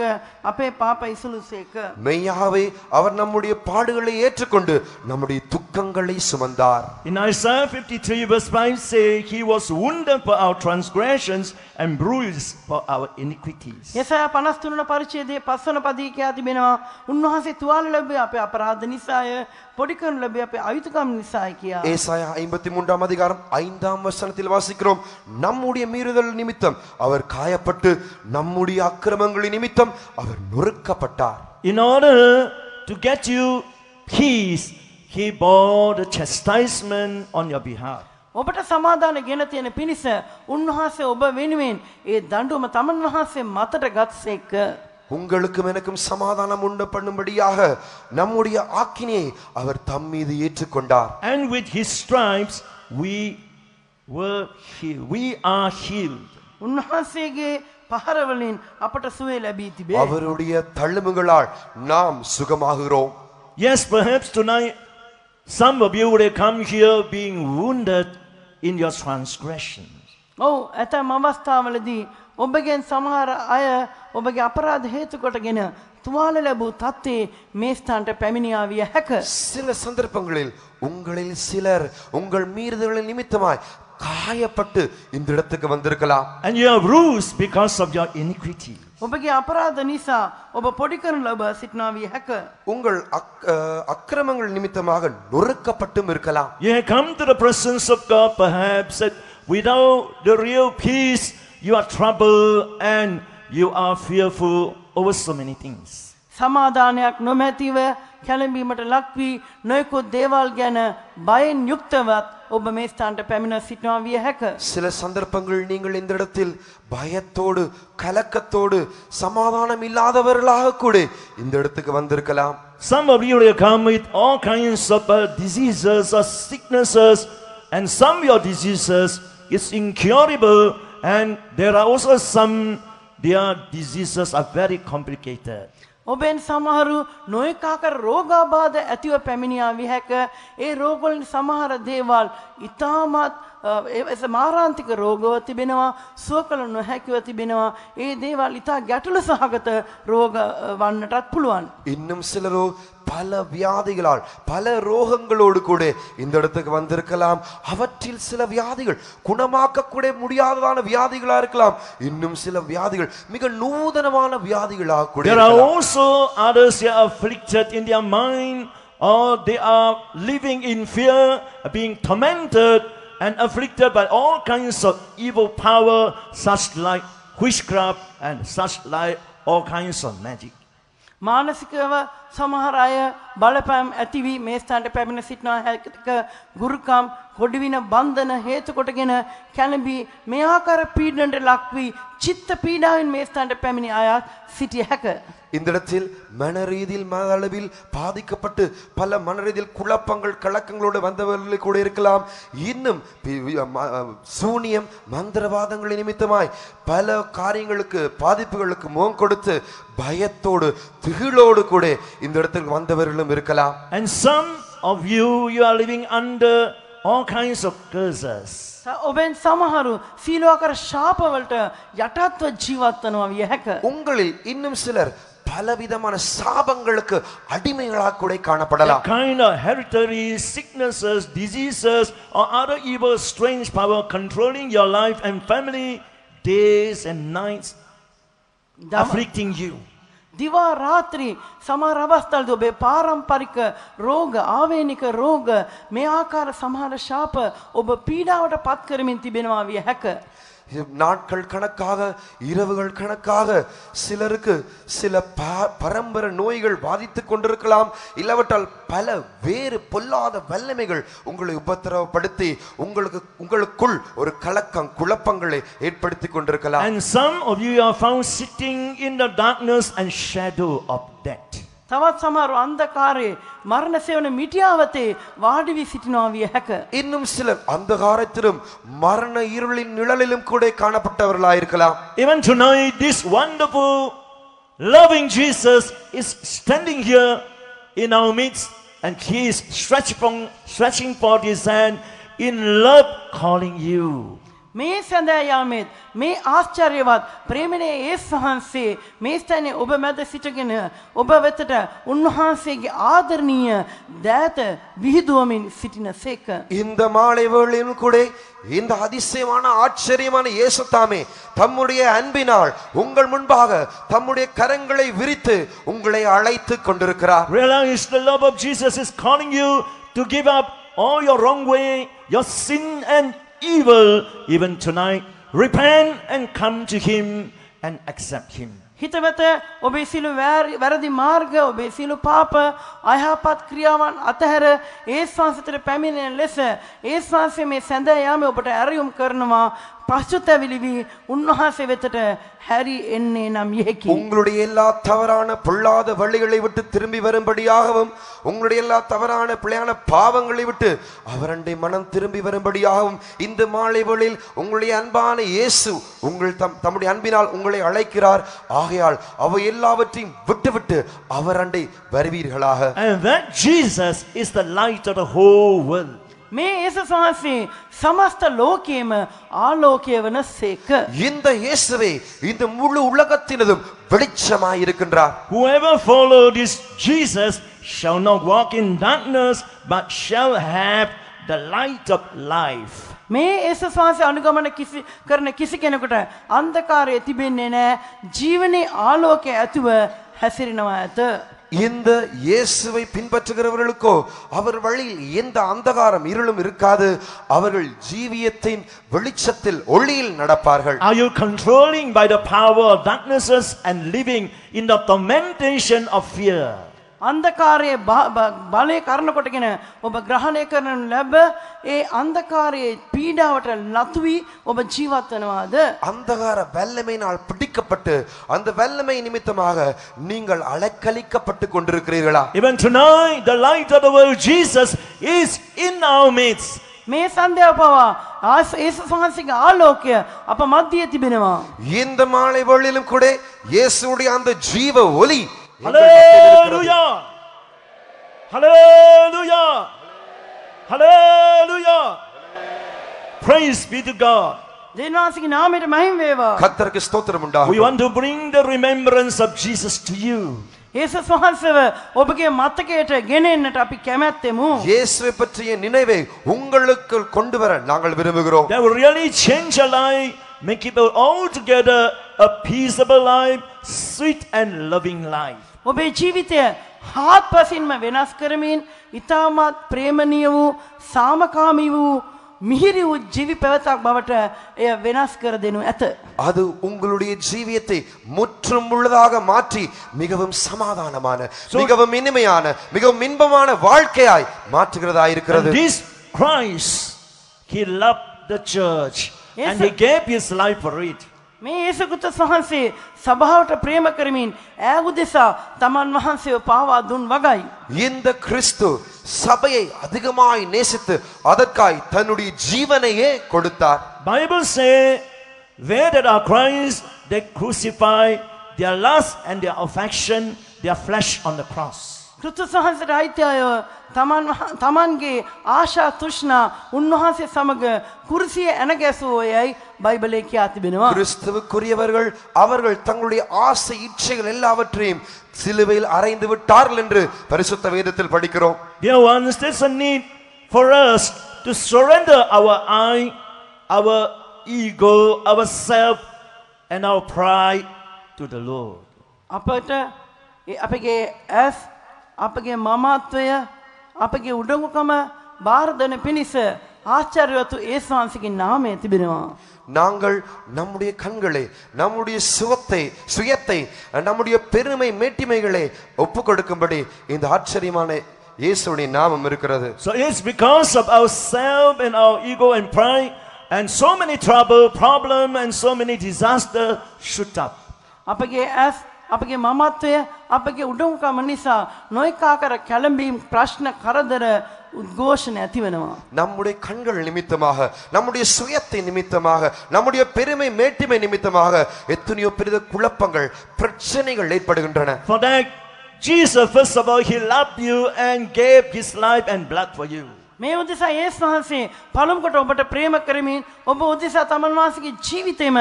අපේ පාප ඉසුළුසේක. மெய்யாகவே அவர் நம்முடைய பாடுகளை ஏற்றுக்கொண்டு நம்முடைய துக்கங்களை சுமந்தார். In Isaiah 53 verse 5 say he was wounded for our transgressions and bruised for our iniquities. යසaya 53 වන පරිච්ඡේදයේ 5 වන පදයේ කියා තිබෙනවා උන්වහන්සේ තුවාල ලැබුවේ අපේ අපරාධ නිසාය පොඩි කරනු ලැබුවේ අපේ අයුතුකම් නිසායි කියා. ஏசாயா 53ஆம் அதிகாரம் 5ஆம் வசனத்தில் வாசிக்கிறோம், நம்முடைய மீறுதல் நிமித்தம் அவர் காயப்பட்டு நம்முடைய அக்கிரமங்களின் நிமித்தம் அவர் நொறுக்கப்பட்டார். In order to get you peace, he bore the chastisement on your behalf. ඔබට සමාදාන ගෙන තියෙන පිණිස උන්වහන්සේ ඔබ වෙනුවෙන් ඒ දඬුවම තමන් වහන්සේ මතට ගත්සේක. உங்களுக்கும் எனக்கும் சமாதானம் உண்டு பண்ணும்படியாக நம்முடைய ஆக்கினையை அவர் தம் மீது ஏற்றுக்கொண்டார். And with his stripes we were healed. We are healed. උන්වහන්සේගේ පහර වලින් අපට සුවය ලැබී තිබේ. அவருடைய தழும்புகளால் நாம் சுகமாகிறோம். Yes, perhaps tonight some of you would have come here being wounded in your transgressions. ඔව් ඇතැම් අවස්ථාවලදී ඔබගෙන් සමහර අය ඔබගේ අපරාධ හේතු කොටගෙන තුවාල ලැබූ තත්ත්වයේ මේ ස්ථානට පැමිණියා විය හැක. சில சந்தர்ப்பங்களில் உங்களில் சிலர் உங்கள் மீறுதல்களின் நிமித்தமாய் காயப்பட்டு இந்த இடத்துக்கு வந்திருக்கலாம். And you are bruised because of your iniquity. ඔබගේ අපරාධ නිසා ඔබ පොඩි කරන ලබ සිටිනා විය හැක. உங்கள் அக்கிரமங்கள் நிமித்தமாக நொறுக்கப்பட்டும் இருக்கலாம். You have come to the presence of God perhaps that without the real peace you are troubled and you are fearful over so many things. සමාදානයක් නොමැතිව කැළඹීමට ලක්වී නොයෙකුත් දේවල් ගැන බයෙන් යුක්තවත් ඔබ මේ ස්ථානට පැමිණ සිටිනවා විය හැක. சில சந்தர்ப்பங்கள் நீங்கள் இந்த இடத்தில் பயத்தோடு கலக்கத்தோடு சமாதானம் இல்லாதவர்களாக கூட இந்த இடத்துக்கு வந்திருக்கலாம். Some of you will come with all kinds of diseases or sicknesses, and some of your diseases is incurable, and there are also some their diseases are very complicated. ඔබෙන් සමහරු නොයෙක් ආකාර රෝගාබාධ ඇතිව පැමිණියා විය හැක. ඒ රෝගවලින් සමහර දේවල් ඉතාමත් මාරාන්තික රෝගව තිබෙනවා, සුව කළ නොහැකිව තිබෙනවා. ඒ දේවල් ඉතා ගැටලු සහගත රෝග වන්නටත් පුළුවන්. இன்னும் சிலரோ பல வியாதிகளால் பல ரோகங்களோடு கூட இந்த இடத்துக்கு வந்திருக்கலாம். அவற்றில் சில வியாதிகள் குணமாக்க கூட முடியாததான வியாதிகளா இருக்கலாம். இன்னும் சில வியாதிகள் மிக நூதனமான வியாதிகளாக கூட There are இருக்கலாம். also others who are afflicted in their mind, or they are living in fear, being tormented and afflicted by all kinds of evil power, such like witchcraft and such like all kinds of magic. මානසිකව සමහර අය බලපෑම් ඇතිවී මේ ස්ථානට පැමිණ සිටිනා හැක ගුරුකම් කොඩිවින බන්ධන හේතු කොටගෙන කැළඹී මේ ආකාර පීඩනයට ලක්වී චිත්ත පීඩාවෙන් මේ ස්ථානට පැමිණි අයත් සිටිය හැක. இந்த இடத்தில் மனரீதியில் மனதளவில் பாதிக்கப்பட்டு பல மனரீதியில் குழப்பங்கள் கலக்கங்களோடு வந்தவர்கள் கூட இருக்கலாம். இன்னும் சூனியம் மந்திரவாதங்கள் நிமித்தமாய் பல காரியங்களுக்கு பாதிப்புகளுக்கு முகம் கொடுத்து பயத்தோடு திகிலோடு கூட இந்த இடத்துக்கு வந்தவர்களும் இருக்கலாம். And some of you are living under all kinds of curses. ඔබෙන් සමහරු සීලෝකර ශාපවලට යටත්ව ජීවත් වෙනවා විය හැක. உங்களில் இன்னும் சிலர் பலவிதமான சாபங்களுக்கு அடிமைகளாக கூட காணப்படலாம். Kind of hereditary sicknesses, diseases, or other evil strange power controlling your life and family, days and nights, afflicting you. දිවා රාත්‍රී සමහර අවස්ථාවලදී ඔබේ පාරම්පරික රෝග, ආවේනික රෝග, මේ ආකාර සමහර ශාප ඔබ පීඩාවට පත් කරමින් තිබෙනවා විය හැක. நாட்கள் கணக்காக இரவுகள் கணக்காக சிலருக்கு சில பரம்பரை நோய்கள் பாதித்துக் கொண்டிருக்கலாம். இல்லாவிட்டால் பல வேறு பொல்லாத வல்லமைகள் உங்களை உபத்திரவப்படுத்தி உங்களுக்குள் ஒரு கலக்கம் குழப்பங்களை ஏற்படுத்தி கொண்டிருக்கலாம். And some of you are found sitting in the darkness and shadow of death. තවත් සමහරු අන්ධකාරයේ මරණ සෙවන මිටියාවතේ වාඩි වී සිටිනවා විය හැක. இன்னும் சிலர் அந்தகாரத்திலும் மரண இருளின் நிழலிலும் கூட காணப்பட்டவர்களாக இருக்கலாம். Even tonight, this wonderful, loving Jesus is standing here in our midst, and He is stretching forth His hand in love, calling you. මේ සඳහා යාමෙත් මේ ආශ්චර්යවත් ප්‍රේමණීය යේසුස් වහන්සේ මේ ස්ථානයේ ඔබ මැද සිටගෙන ඔබ වෙතට උන්වහන්සේගේ ආදරණීය දෑත විහිදුවමින් සිටිනසේක. இந்த மாலை வேளையிலும் கூட இந்த அதிசயமான ஆச்சரியமான இயேசு தாமே தம்முடைய அன்பினால் உங்கள் முன்பாக தம்முடைய கரங்களை விரித்து உங்களை அழைத்து கொண்டிருக்கிறார். Realize the love of Jesus is calling you to give up all your wrong way, your sin and evil. Even tonight, repent and come to Him and accept Him. හිතවත ඔබේ සියලු වැරදි මාර්ග, ඔබේ සියලු පාප, අයහපත් ක්‍රියාවන් අතහැර යේසුස් වහන්සේට පැමිණෙන ලෙස යේසුස් වහන්සේ මේ සඳහා යාමේ ඔබට ඇරයුම් කරනවා. පසුතැවිලි වී උන්වහන්සේ වෙතට හැරි එන්නේ නම් යෙකි. உங்களுடைய எல்லா தவறான பொல்லாத வழிகளை விட்டு திரும்பி வரும்படியாகவும் உங்களுடைய எல்லா தவறான பிழையான பாவங்களை விட்டு அவரண்டை மனம் திரும்பி வரும்படியாகவும் இந்த மாலை வேளையில் உங்களுடைய அன்பான இயேசு உங்கள் தம்முடைய அன்பினால் உங்களை அழைக்கிறார். ஆகையால் அவை எல்லாவற்றையும் விட்டுவிட்டு அவரண்டை வருவீர்களாக. And that Jesus is the light of the whole world. මේ යේසුස් වහන්සේ සමස්ත ලෝකයේම ආලෝකය වනසේක. இந்த இயேசுவே இந்த முழு உலகத்தினதும் வெளிச்சமாய் இருக்கின்றார். Whoever follow this Jesus shall not walk in darkness, but shall have the light of life. මේ යේසුස් වහන්සේ අනුගමන කරන කිසි කෙනෙකුට අන්ධකාරය තිබෙන්නේ නැහැ. ජීවනයේ ආලෝකය ඇතුව හැසිරෙනවා ඇත. இந்த இயேசுவை பின்பற்றுகிறவர்களுக்கோ அவர் வழியில் எந்த அந்தகாரம் இருளும் இருக்காது. அவர்கள் ஜீவியத்தின் வெளிச்சத்தில் ஒளியில் நடப்பார்கள். Are you controlling by the power of darknesses and living in the tormentation of fear? අන්ධකාරයේ බලය කරන කොටගෙන ඔබ ග්‍රහණය කරන ලැබ ඒ අන්ධකාරයේ පීඩාවට ලතු වී ඔබ ජීවත් වෙනවාද? அந்தகார வல்லமையினால் பிடிக்கப்பட்டு அந்த வல்லமை நிமித்தமாக நீங்கள் அலைக்கழிக்கப்பட்டு கொண்டிருக்கிறீர்களா? Even tonight, the light of the world, Jesus, is in our midst. මේ සන්ධ්‍යාව පවා යේසුස් වහන්සේගේ ආලෝකය අප මැදියේ තිබෙනවා. இந்த மாலை வேளையிலும் கூட இயேசுவுடைய அந்த ஜீவ ஒளி Hallelujah! Hallelujah! Hallelujah! Praise be to God. දෙවියන්ගේ නාමයට මහිම වේවා. கர்த்தருக்கு ஸ்தோத்திரம் We உண்டாகட்டும். want to bring the remembrance of Jesus to you. යේසුස් වහන්සේව ඔබගේ මතකයට ගෙන එන්නට අපි කැමැත්තෙමු. இயேசுவை பற்றிய நினைவை உங்களுக்கு கொண்டு வர நாங்கள் விரும்புகிறோம். That will really change your life, make it altogether a peaceable life, sweet and loving life. ඔබේ ජීවිතය හාත්පසින්ම වෙනස් කරමින් ඊටමත් ප්‍රේමණීය වූ සාමකාමී වූ මිහිරි වූ ජීවි පැවතක් බවට එය වෙනස් කර දෙනු ඇත. அது உங்களுடைய ஜீவியத்தை முற்றும் முழுதாக மாற்றி மிகவும் சமாதானமான மிகவும் இனிமையான மிகவும் இன்பமான வாழ்க்கையாய் மாற்றுகிறதா இருக்கிறது. And this Christ, he loved the church and he gave his life for it. මේ යේසුස් ක්‍රිස්තුස් වහන්සේ සභාවට ප්‍රේම කරමින් ඈ උදෙසා තමන් වහන්සේව පාවා දුන් වගයි. இந்த கிறிஸ்து சபையை அதிகமாய் நேசித்து அதற்காய் தன்னுடைய ஜீவனையே கொடுத்தார். Bible say, where there are Christ, they crucify their lust and their affection, their flesh on the cross. ක්‍රිස්තුස් වහන්සේට අයිති අය තමන්ගේ ආශා තෘෂ්ණා උන්වහන්සේ සමග කුරුසිය ඇන ගැසුවෝයයි බයිබලයේ කියා තිබෙනවා. கிறிஸ்துவுக்குரியவர்கள் அவர்கள் தங்களுடைய ஆசை இச்சைகள் எல்லாவற்றையும் சிலுவையில் அறைந்து விட்டார்கள் என்று பரிசுத்த வேதத்தில் படிக்கிறோம். Dear ones, there's a need for us to surrender our I, our ego, our self and our pride to the Lord. අපට අපගේ ඇස් අපගේ මමත්වය අපගේ උඩඟුකම බාර දෙන පිණිස ආචාර්යවතු යේසුස් වහන්සේගේ නාමය තිබෙනවා. நாங்கள் நம்முடைய கண்களை நம்முடைய சுயத்தை நம்முடைய பெருமை மேட்டிமைகளை ஒப்பு கொடுக்கும்படி இந்த ஆச்சரியமான இயேசுவின் நாமம் இருக்கிறது. So it's because of ourselves and our ego and pride and so many trouble, problem and so many disaster shoot up. අපගේ ඇස් අපගේ මමත්වය අපගේ උඩඟුකම නිසා නොයෙක් ආකාර කැළඹීම් ප්‍රශ්න කරදර උද්ඝෝෂණ ඇති වෙනවා. நம்முடைய கண்கள் நிமித்தமாக நம்முடைய சுயத்தை நிமித்தமாக நம்முடைய பெருமை மேட்டிமை நிமித்தமாக எத்தனையோ பெரிய குழப்பங்கள் பிரச்சனைகள் ஏற்படுகின்றன. For that Jesus first of all he loved you and gave his life and blood for you. මේ උදෙසා යේසුස් වහන්සේ පළමු කොට ඔබට ප්‍රේම කරමින් ඔබ උදෙසා තමන් වහන්සේගේ ජීවිතේම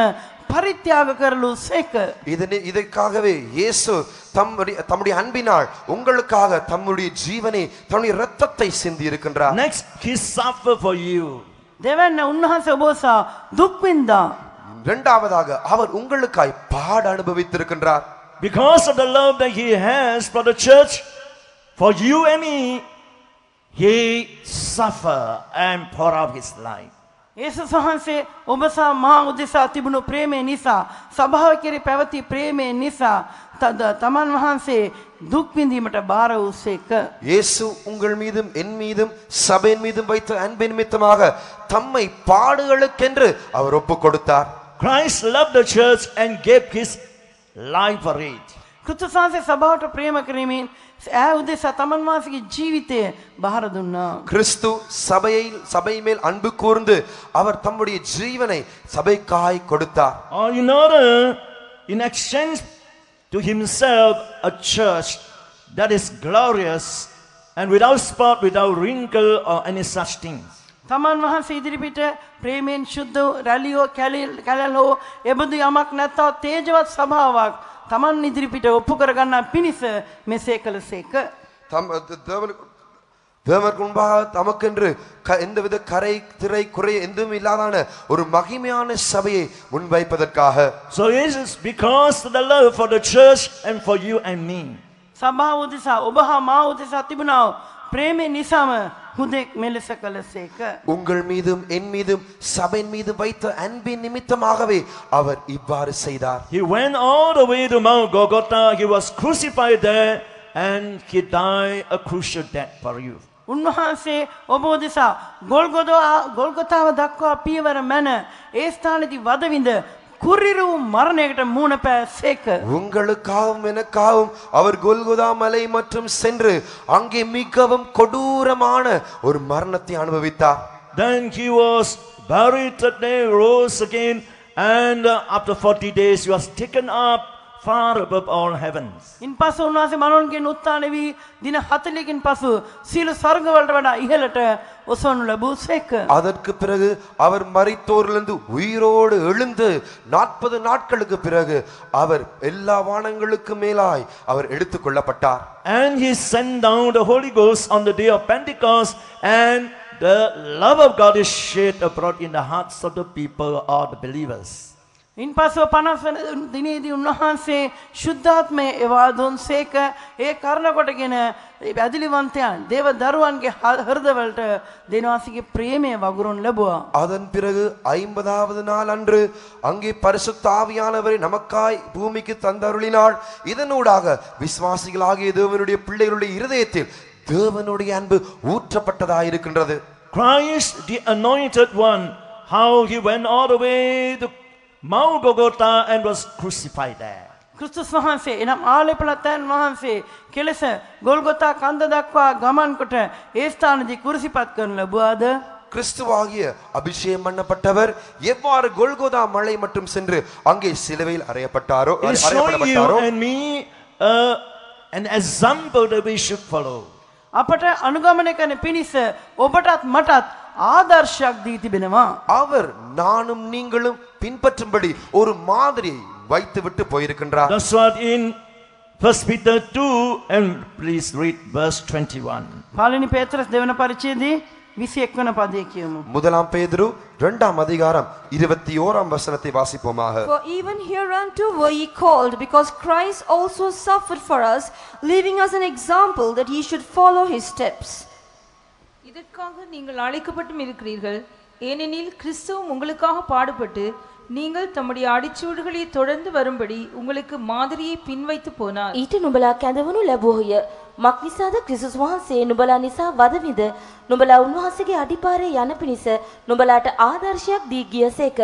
පරිත්‍යාග කරලු සේක. இதற்காகவே இயேசு தம்முடைய அன்பினால் உங்களுக்காக தம்முடைய ஜீவனை தம்முடைய இரத்தத்தை சிந்தி இருக்கின்றார். Next, he suffered for you. දෙවැන්න උන්වහන්සේ ඔබ උසා දුක් විඳා. இரண்டாவதாக அவர் உங்களுக்காய் பாட அனுபவித்திருக்கின்றார். Because of the love that he has for the church, for you and me, he suffered and poured out his life. යේසුස් වහන්සේ ඔබ සහ මා උදෙසා තිබුණු ප්‍රේමය නිසා සභාව කෙරෙහි පැවති ප්‍රේමය නිසා තමන් වහන්සේ දුක් විඳීමට බාර වූසේක. இயேசு உங்கள் மீதும் என் மீதும் சபையின் மீதும் வைத்த அன்பின் நிமித்தமாக தம்மை பாடுகளுக்கென்று அவர் ஒப்புக் கொடுத்தார். Christ loved the church and gave his life for it. ක්‍රිස්තුස් වහන්සේ සභාවට ප්‍රේම කරමින් ඈ උදෙසා තමන් වහන්සේගේ ජීවිතය බාර දුන්නා. கிறிஸ்து சபை மேல் அன்பு கூர்ந்து அவர் தம்முடைய ஜீவனை சபைக்காய் கொடுத்தார். In exchange to himself a church that is glorious and without spot, without wrinkle or any such things. තමන් වහන්සේ ඉදිරිපිට ප්‍රේමයෙන් ශුද්ධ රැලියෝ කැලලෝ එබඳු යමක් නැත්නම් තේජවත් සභාවක් තමන් ඉදිරිපිට ඔප්පු කරගන්න පිණිස මෙසේ කළසේක. தேவனுக்கு முன்பாக தமக்கென்று எந்தவித கரை திரை குறை எதுவும் இல்லாதான ஒரு மகிமையான சபையை முன்வைப்பதற்காக. So it is because of the love for the church and for you and me. සභාව උදෙසා ඔබ හා මා උදෙසා තිබුණා ප්‍රේමය නිසාම හුදෙක් මෙලෙස කළසේක. உங்கள் மீதும் என் மீதும் சபையின் மீது வைத்த அன்பின் நிமித்தமாகவே அவர் இவ்வாறு செய்தார். He went all the way to Mount Golgotha. He was crucified there and he died a crucial death for you. උන්වහන්සේ ඔබ උදෙසා ගොල්ගොතාව දක්වා පියවර මැන ඒ ස්ථානයේදී වද විඳ කුරිරු මරණයකට මුහුණ පෑසේක. உங்களுக்காகவும் எனக்காகவும் அவர் கொல்கொதா மலை மற்றும் சென்று அங்கே மிகவும் கொடூரமான ஒரு மரணத்தை அனுபவித்தார். Then he was buried, that day rose again, and after 40 days he was taken up far above all heavens. ඉන් පසු උන්වහන්සේ මනෝන්ගෙන් උත්ථාන වී දින 40කින් පසු සීල ස්වර්ග වලට වඩා ඉහළට ඔසවනු ලැබූ සේක. அதற்கு பிறகு அவர் மரித்தோரிலிருந்து உயிரோடு எழுந்து 40 நாட்களுக்கு பிறகு அவர் எல்லா வானங்களுக்கு மேலாய் அவர் எடுத்துக் கொள்ளப்பட்டார். And he sent down the Holy Ghost on the day of Pentecost, and the love of God is shed abroad in the hearts of the people or the believers. ඉන් පසු 50 වන දිනේදී උන්වහන්සේ ශුද්ධාත්මය එවා දුන් සේක. ඒ කරන කොටගෙන ඇදිලිවන්තයන් දේව දරුවන්ගේ හෘදවලට දෙනවාසිගේ ප්‍රේමය වගුරුන් ලැබුවා. அதன் பிறகு 50வது நாள் அன்று அங்கே பரிசுத்த ஆவியானவரை நமக்காய் பூமிக்கு தந்தருளினாள். இதனூடாக விசுவாசிகளாகிய தேவனுடைய பிள்ளைகளுடைய இருதயத்தில் தேவனுடைய அன்பு ஊற்றப்பட்டதாக இருக்கின்றது. Christ, the anointed one, how he went all the way to Mount Golgotha and was crucified there. ක්‍රිස්තුස් වහන්සේ එනම් ආලේපලතන් වහන්සේ කෙලෙස ගොල්ගොතා කන්ද දක්වා ගමන් කොට ඒ ස්ථානදී කුරුසිපත් කරන ලැබුවාද? கிறிஸ்துவாகிய அபிஷேகம் பண்ணப்பட்டவர் எவ்வாறு கொல்கோதா மலை மட்டும் சென்று அங்கே சிலுவையில் அறையப்பட்டாரோ He's showing you and me an example that we should follow. අපට අනුගමනය කරන පිණිස ඔබටත් මටත් ආදර්ශයක් දී තිබෙනවා. அவர் நானும் நீங்களும் பின்பற்றும்படி ஒரு மாதிரியை வைத்துவிட்டு போயிருக்கின்றார். That's what in 1 Peter 2, and please read verse 21. පාලනි පේත්‍රස් දෙවන පරිච්ඡේදයේ 21 වන පදයේ කියමු. முதலாம் பேதுரு 2ஆம் அதிகாரம் 21ஆம் வசனத்தை வாசிப்போமாக. For even hereunto were ye called, because Christ also suffered for us, leaving us an example that ye should follow his steps. இதற்காக நீங்கள் அழைக்கப்பட்டும் இருக்கிறீர்கள். ஏனெனில் கிறிஸ்துவும் உங்களுக்காக பாடுபட்டு நீங்கள் தம்முடைய அடிச்சுவடுகளை தொடர்ந்து வரும்படி உங்களுக்கு மாதிரியை பின்வைத்து போனார். ඊට නුඹලා කැඳවනු ලැබුවෝය. මක් නිසාද ක්‍රිස්තුස් වහන්සේ නුඹලා නිසා වදවිද නුඹලා උන්වහන්සේගේ අඩිපාරේ යන පිණිස නුඹලාට ආදර්ශයක් දී ගියසේක.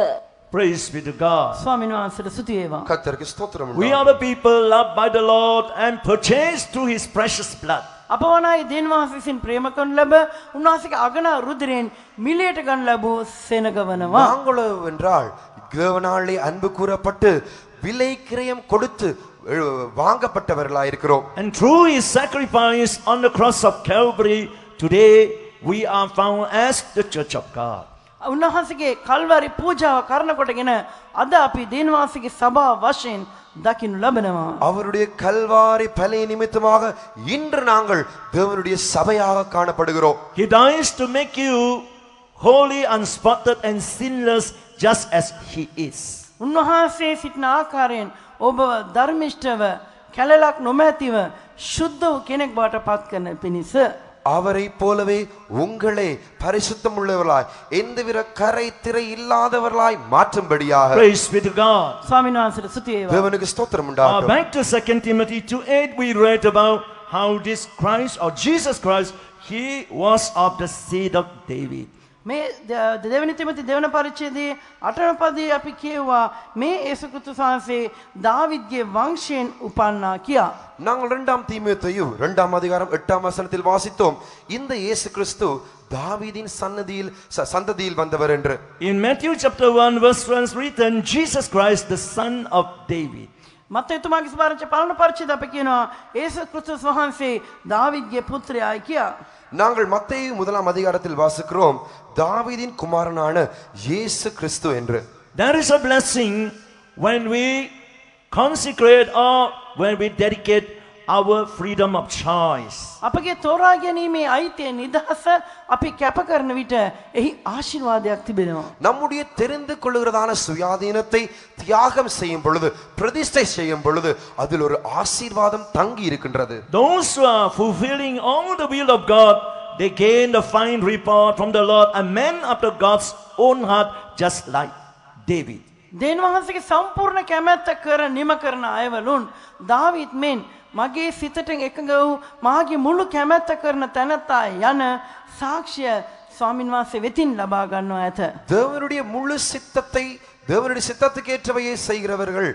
Praise be to God. ස්වාමීන් වහන්සේට ස්තුති වේවා. கர்த்தருக்கு ஸ்தோத்திரம் We are the people loved by the Lord and purchased through his precious blood. අප වනායි දෙන් වහන්සේ විසින් ප්‍රේම කරනු ලැබ උන්වහන්සේගේ අගනා රුධිරයෙන් මිලයට ගන්න ලැබූ සෙනග වනවා. நாங்களோ என்றால் தேவனாலே அன்பு கூறப்பட்டு விலை கிரயம் கொடுத்து வாங்கப்பட்டவர்களாய் இருக்கிறோம். And through his sacrifice on the cross of Calvary, today we are found as the church of God. උන්වහන්සේගේ කල්වරි පූජාව කරන කොටගෙන අද අපි දෙන් වහන්සේගේ සභාව වශයෙන් දකින්න ලබනවා. அவருடைய கல்வாரி பலி நிமித்தமாக இன்று நாங்கள் தேவனுடைய சபையாக காணப்படுகிறோம். He dies to make you holy, unspotted and sinless just as he is. උන්වහන්සේ සිටින ආකාරයෙන් ඔබ ධර්මිෂ්ඨව කැලලක් නොමැතිව ශුද්ධ වූ කෙනෙක් බවට පත් කරන පිණිස அவரை போலவே உங்களை பரிசுத்தம் உள்ளவர்களாய் எந்தவித கரை திரை இல்லாதவர்களாய் மாற்றும்படியாக. Praise be to God. ස්වාමීන් වහන්සේට ස්තුති වේවා. தேவனுக்கு ஸ்தோத்திரம் உண்டாகட்டும். Back to 2 Timothy 2:8, we read about how this Christ or Jesus Christ, he was of the seed of David. මේ දෙවෙනි තිමෝති දෙවන පරිච්ඡේදයේ 8 වන පදයේ අපි කියුවා මේ යේසුස් ක්‍රිස්තුස් වහන්සේ දාවිද්ගේ වංශයෙන් උපන්නා කියා. நாங்கள் 2ஆம் தீமோத்தேயு 2ஆம் அதிகாரம் 8ஆம் வசனத்தில் வாசித்தோம் இந்த இயேசு கிறிஸ்து தாவீதின் சந்ததியில் வந்தவர் என்று. In Matthew chapter 1 verse 1 written, Jesus Christ the son of David. මත්තයි තුමාගේ සුභාරංච පළවෙනි පරිච්ඡේදය අපි කියනවා යේසුස් ක්‍රිස්තුස් වහන්සේ දාවිද්ගේ පුත්‍රයායි කියා. நாங்கள் மத்தேயு 1ஆம் அதிகாரத்தில் வாசிக்கிறோம் தாவீதின் குமாரனான இயேசு கிறிஸ்து என்று. There is a blessing when we consecrate or when we dedicate our freedom of choice. අපගේ තෝරා ගැනීමේ අයිතිය නිදහස අපි කැප කරන විට එහි ආශිර්වාදයක් තිබෙනවා. நம்முடைய தெரிந்து கொள்ளுகிறதான சுயாதீனத்தை தியாகம் செய்யும் பொழுது பிரதிஷ்டை செய்யும் பொழுது அதில் ஒரு ஆசீர்வாதம் தங்கி இருக்கின்றது. Those who are fulfilling all the will of God, they gain the fine report from the Lord, a man after God's own heart, just like David. දෙවියන් වහන්සේගේ සම්පූර්ණ කැමැත්ත කර නිම කරන අයවලුන් දාවීද් මෙන් මගේ සිතට එකඟ වූ මාගේ මුළු කැමැත්ත කරන තැනැත්තා යන සාක්ෂිය ස්වාමින් වහන්සේ වෙතින් ලබා ගන්නවා ඇත. தேவனுடைய முழு சித்தத்தை தேவனுடைய சித்தத்துக்கு ஏற்றவையை செய்கிறவர்கள்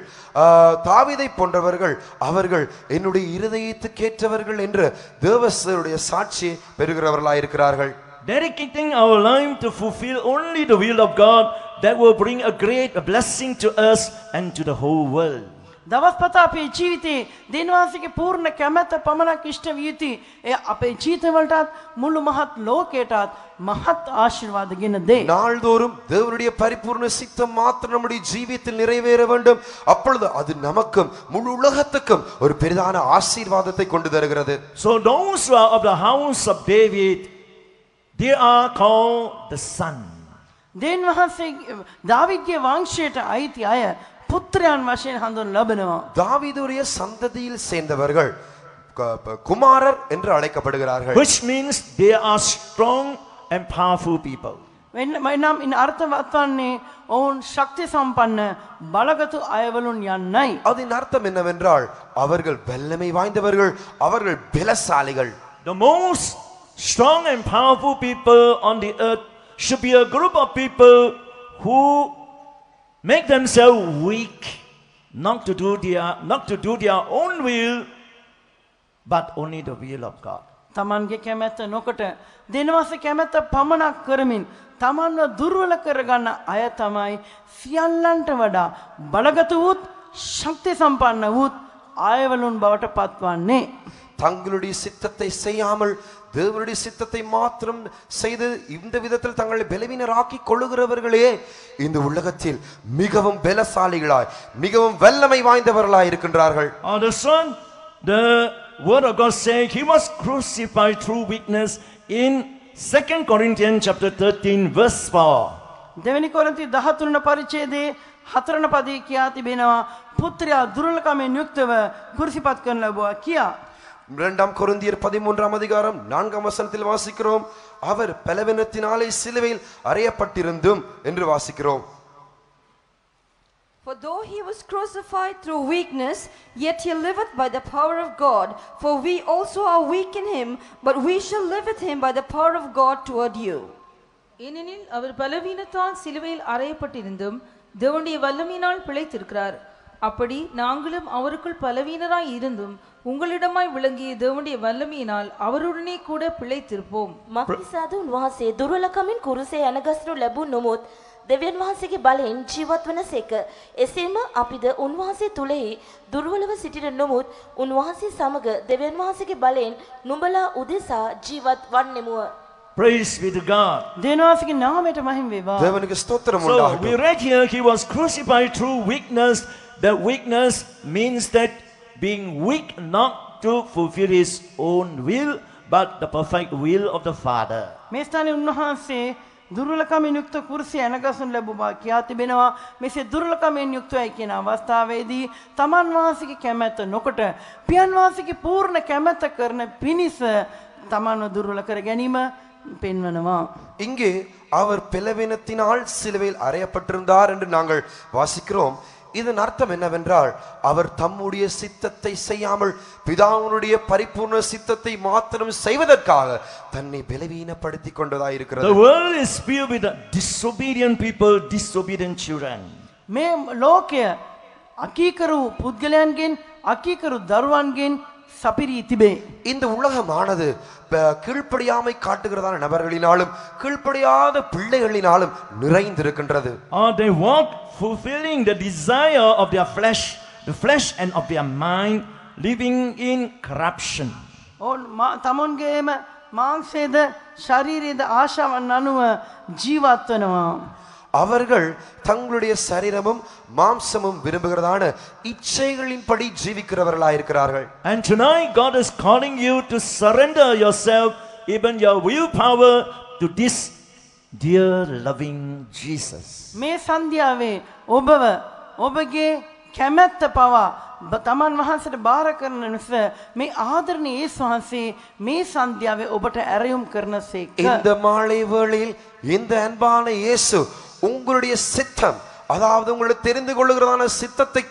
தாவீதை போன்றவர்கள் அவர்கள் என்னுடைய இருதயத்துக்கு ஏற்றவர்கள் என்று தேவனுடைய சாட்சியை பெறுகிறவர்களாய் இருக்கிறார்கள். Dedicating our life to fulfill only the will of God, that will bring a great blessing to us and to the whole world. දවස් පතා අපේ ජීවිතේ දෙවියන්ගේ පූර්ණ කැමැත්ත පමණක් ඉෂ්ට විය යුතුයි. ඒ අපේ ජීවිතවලටත් මුළු මහත් ලෝකයටත් මහත් ආශිර්වාද ගෙන දේ. நாள்தோறும் தேவனுடைய பரிபூர்ண சித்தம் மாத்திரம் நம்முடைய ஜீவியத்தில் நிறைவேற வேண்டும். அப்பொழுது அது நமக்கும் முழு உலகத்துக்கும் ஒரு பெரிதான ஆசீர்வாதத்தை கொண்டு தருகிறது. So those who are of the house of David, they are called the son. දෙවියන් වහන්සේ දාවිද්ගේ වංශයට අයිති අය පුත්‍රයන් වශයෙන් හඳුන් ලබනවා. தாவீதுடைய சந்ததியில் சேர்ந்தவர்கள் குமாரர் என்று அழைக்கப்படுகிறார்கள். Which means they are strong and powerful people. නම් ඉන් අර්ථවත් වන්නේ ඔවුන් ශක්ති සම්පන්න බලගතු අයවලුන් යන්නයි. அதன் அர்த்தம் என்னவென்றால் அவர்கள் வல்லமை வாய்ந்தவர்கள், அவர்கள் பலசாலிகள். The most strong and powerful people on the earth should be a group of people who make themselves weak, not to do their own will, but only the will of God. තමන්ගේ කැමැත්ත නොකොට දෙනවසේ කැමැත්ත පමණක් කරමින් තමන්ව දුර්වල කරගන්න අය තමයි සියල්ලන්ට වඩා බලගතු වූත් ශක්ති සම්පන්න වූත් අයවලුන් බවට පත්වන්නේ. தங்களுடைய சித்தத்தை செய்யாமல் தேவனுடைய சித்தத்தை மாத்திரம் செய்து இந்த விதத்தில் தங்களை பலவீனராக்கி கொள்ளுகிறவர்களே இந்த உலகத்தில் மிகவும் பலசாலிகளாய் மிகவும் வல்லமை வாய்ந்தவர்களாய் இருக்கின்றார்கள். The son, the word of God says he was crucified through weakness in 2 Corinthians chapter 13 verse 4. දෙවෙනි කොරින්ති 13 පරිච්ඡේදයේ 4 පදයේ කියා තිබෙනවා පුත්‍රයා දුර්වලකමෙන් යුක්තව කුරුසිපත් කරන ලබුවා කියා. 2 கொரிந்தியர் 13 அதிகாரம் 4 வசனத்தில் வாசிக்கிறோம், அவர் பலவீனத்தினாலே சிலுவையில் அறையப்பட்டிருந்தும் என்று வாசிக்கிறோம். For though he was crucified through weakness, yet he liveth by the power of God. For we also are weak in him, but we shall live with him by the power of God toward you. ஏனெனில் அவர் பலவீனத்தால் சிலுவையில் அறையப்பட்டிருந்தும் தேவனுடைய வல்லமையினால் பிழைத்திருக்கிறார். அப்படி நாங்களும் அவருக்குள் பலவீனராய் இருந்தும் உங்களிடமாய் விளங்கிய தேவனுடைய வல்லமையினால் அவருடனே கூட பிழைத்திருப்போம். මක්නිසාද උන්වහන්සේ දුර්වලකමින් කුරුසේ යනගස්නු ලැබූ නොමුත් දෙවියන් වහන්සේගේ බලයෙන් ජීවත් වනසේක. එසේම අපිද උන්වහන්සේ තුලෙහි දුර්වලව සිටින නොමුත් උන්වහන්සේ සමග දෙවියන් වහන්සේගේ බලයෙන් නුඹලා උදෙසා ජීවත් වන්නෙමුව. Praise be to God. දෙවියන්ගේ නාමයට මහිම වේවා. தேவனுக்கு ஸ்தோத்திரம் So we உண்டாகட்டும். read here he was crucified through weakness. That weakness means that being weak not to fulfill his own will but the perfect will of the Father. මේ ස්ථානයේ උන්වහන්සේ දුර්වලකමින් යුක්ත කුරුසිය යනගසනු ලැබුවා කියා තිබෙනවා. මෙසේ දුර්වලකමින් යුක්තයි කියන අවස්ථාවේදී තමන් වහන්සේගේ කැමැත්ත නොකොට පියන් වහන්සේගේ පූර්ණ කැමැත්ත කරන පිණිස තමන්ව දුර්වල කර ගැනීම පෙන්වනවා. இங்கே அவர் பலவீனத்தினால் சிலுவையில் அறையப்பட்டிருந்தார் என்று நாங்கள் வாசிக்கிறோம். இதன் அர்த்தம் என்னவென்றால் அவர் தம்முடைய சித்தத்தை செய்யாமல் பிதாவுடைய பரிபூர்ண சித்தத்தை மாத்திரம் செய்வதற்காக தன்னை பலவீனப்படுத்திக் கொண்டதாய் இருக்கிறது. The world is filled with disobedient people, disobedient children. මේ ලෝකය අකීකරු පුද්ගලයන්ගෙන් අකීකරු දරුවන්ගෙන් සපිරී තිබේ. இந்த உலகமானது கீழ்ப்படியாமை காட்டுகிறதான நபர்களினாலும் கீழ்ப்படியாத பிள்ளைகளினாலும் நிறைந்திருக்கின்றது. They walk fulfilling the desire of their flesh, the flesh and of their mind, living in corruption. තමුන්ගේම මාංශයේද ශරීරයේද ආශාවන් අනුව ජීවත් වෙනවා. அவர்கள் தங்களுடைய சரீரமும் மாம்சமும் விரும்புகிறதான இச்சைகளின்படி ஜீவிக்கிறவர்களாய் இருக்கிறார்கள். And tonight God is calling you to surrender yourself, even your willpower, to this dear loving Jesus. මේ සන්ධ්‍යාවේ ඔබව ඔබගේ කැමැත්ත පවා තමන් වහන්සේට බාර කරන නිසා මේ ආදරණීය යේසුස් වහන්සේ මේ සන්ධ්‍යාවේ ඔබට ඇරයුම් කරනසේක. இந்த மாலை வேளையில் இந்த அன்பான இயேசு உங்களுடைய சித்தம், அதாவது உங்களை தெரிந்து கொள்ளுகிறதான சித்தத்தை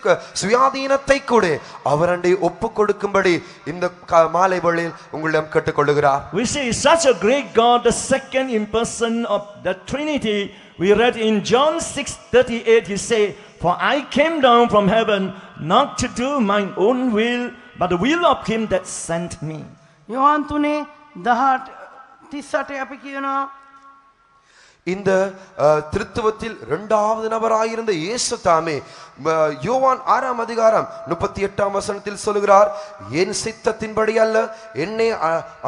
சுயாதீனத்தை கூட அவரண்டை ஒப்பு கொடுக்கும்படி இந்த மாலை வேளையில் உங்களிடம் கேட்டுக்கொள்ளுகிறார். We see such a great God, the second in person of the Trinity. We read in John 6:38, he said, "For I came down from heaven not to do mine own will, but the will of him that sent me." යෝහන් 3:38 අපි කියනවා இந்த திருத்துவத்தில் இரண்டாவது நபராயிருந்த இயேசு தாமே யோவான் 6ஆம் அதிகாரம் 38ஆம் வசனத்தில் சொல்கிறார், என் சித்தத்தின்படி அல்ல, என்னை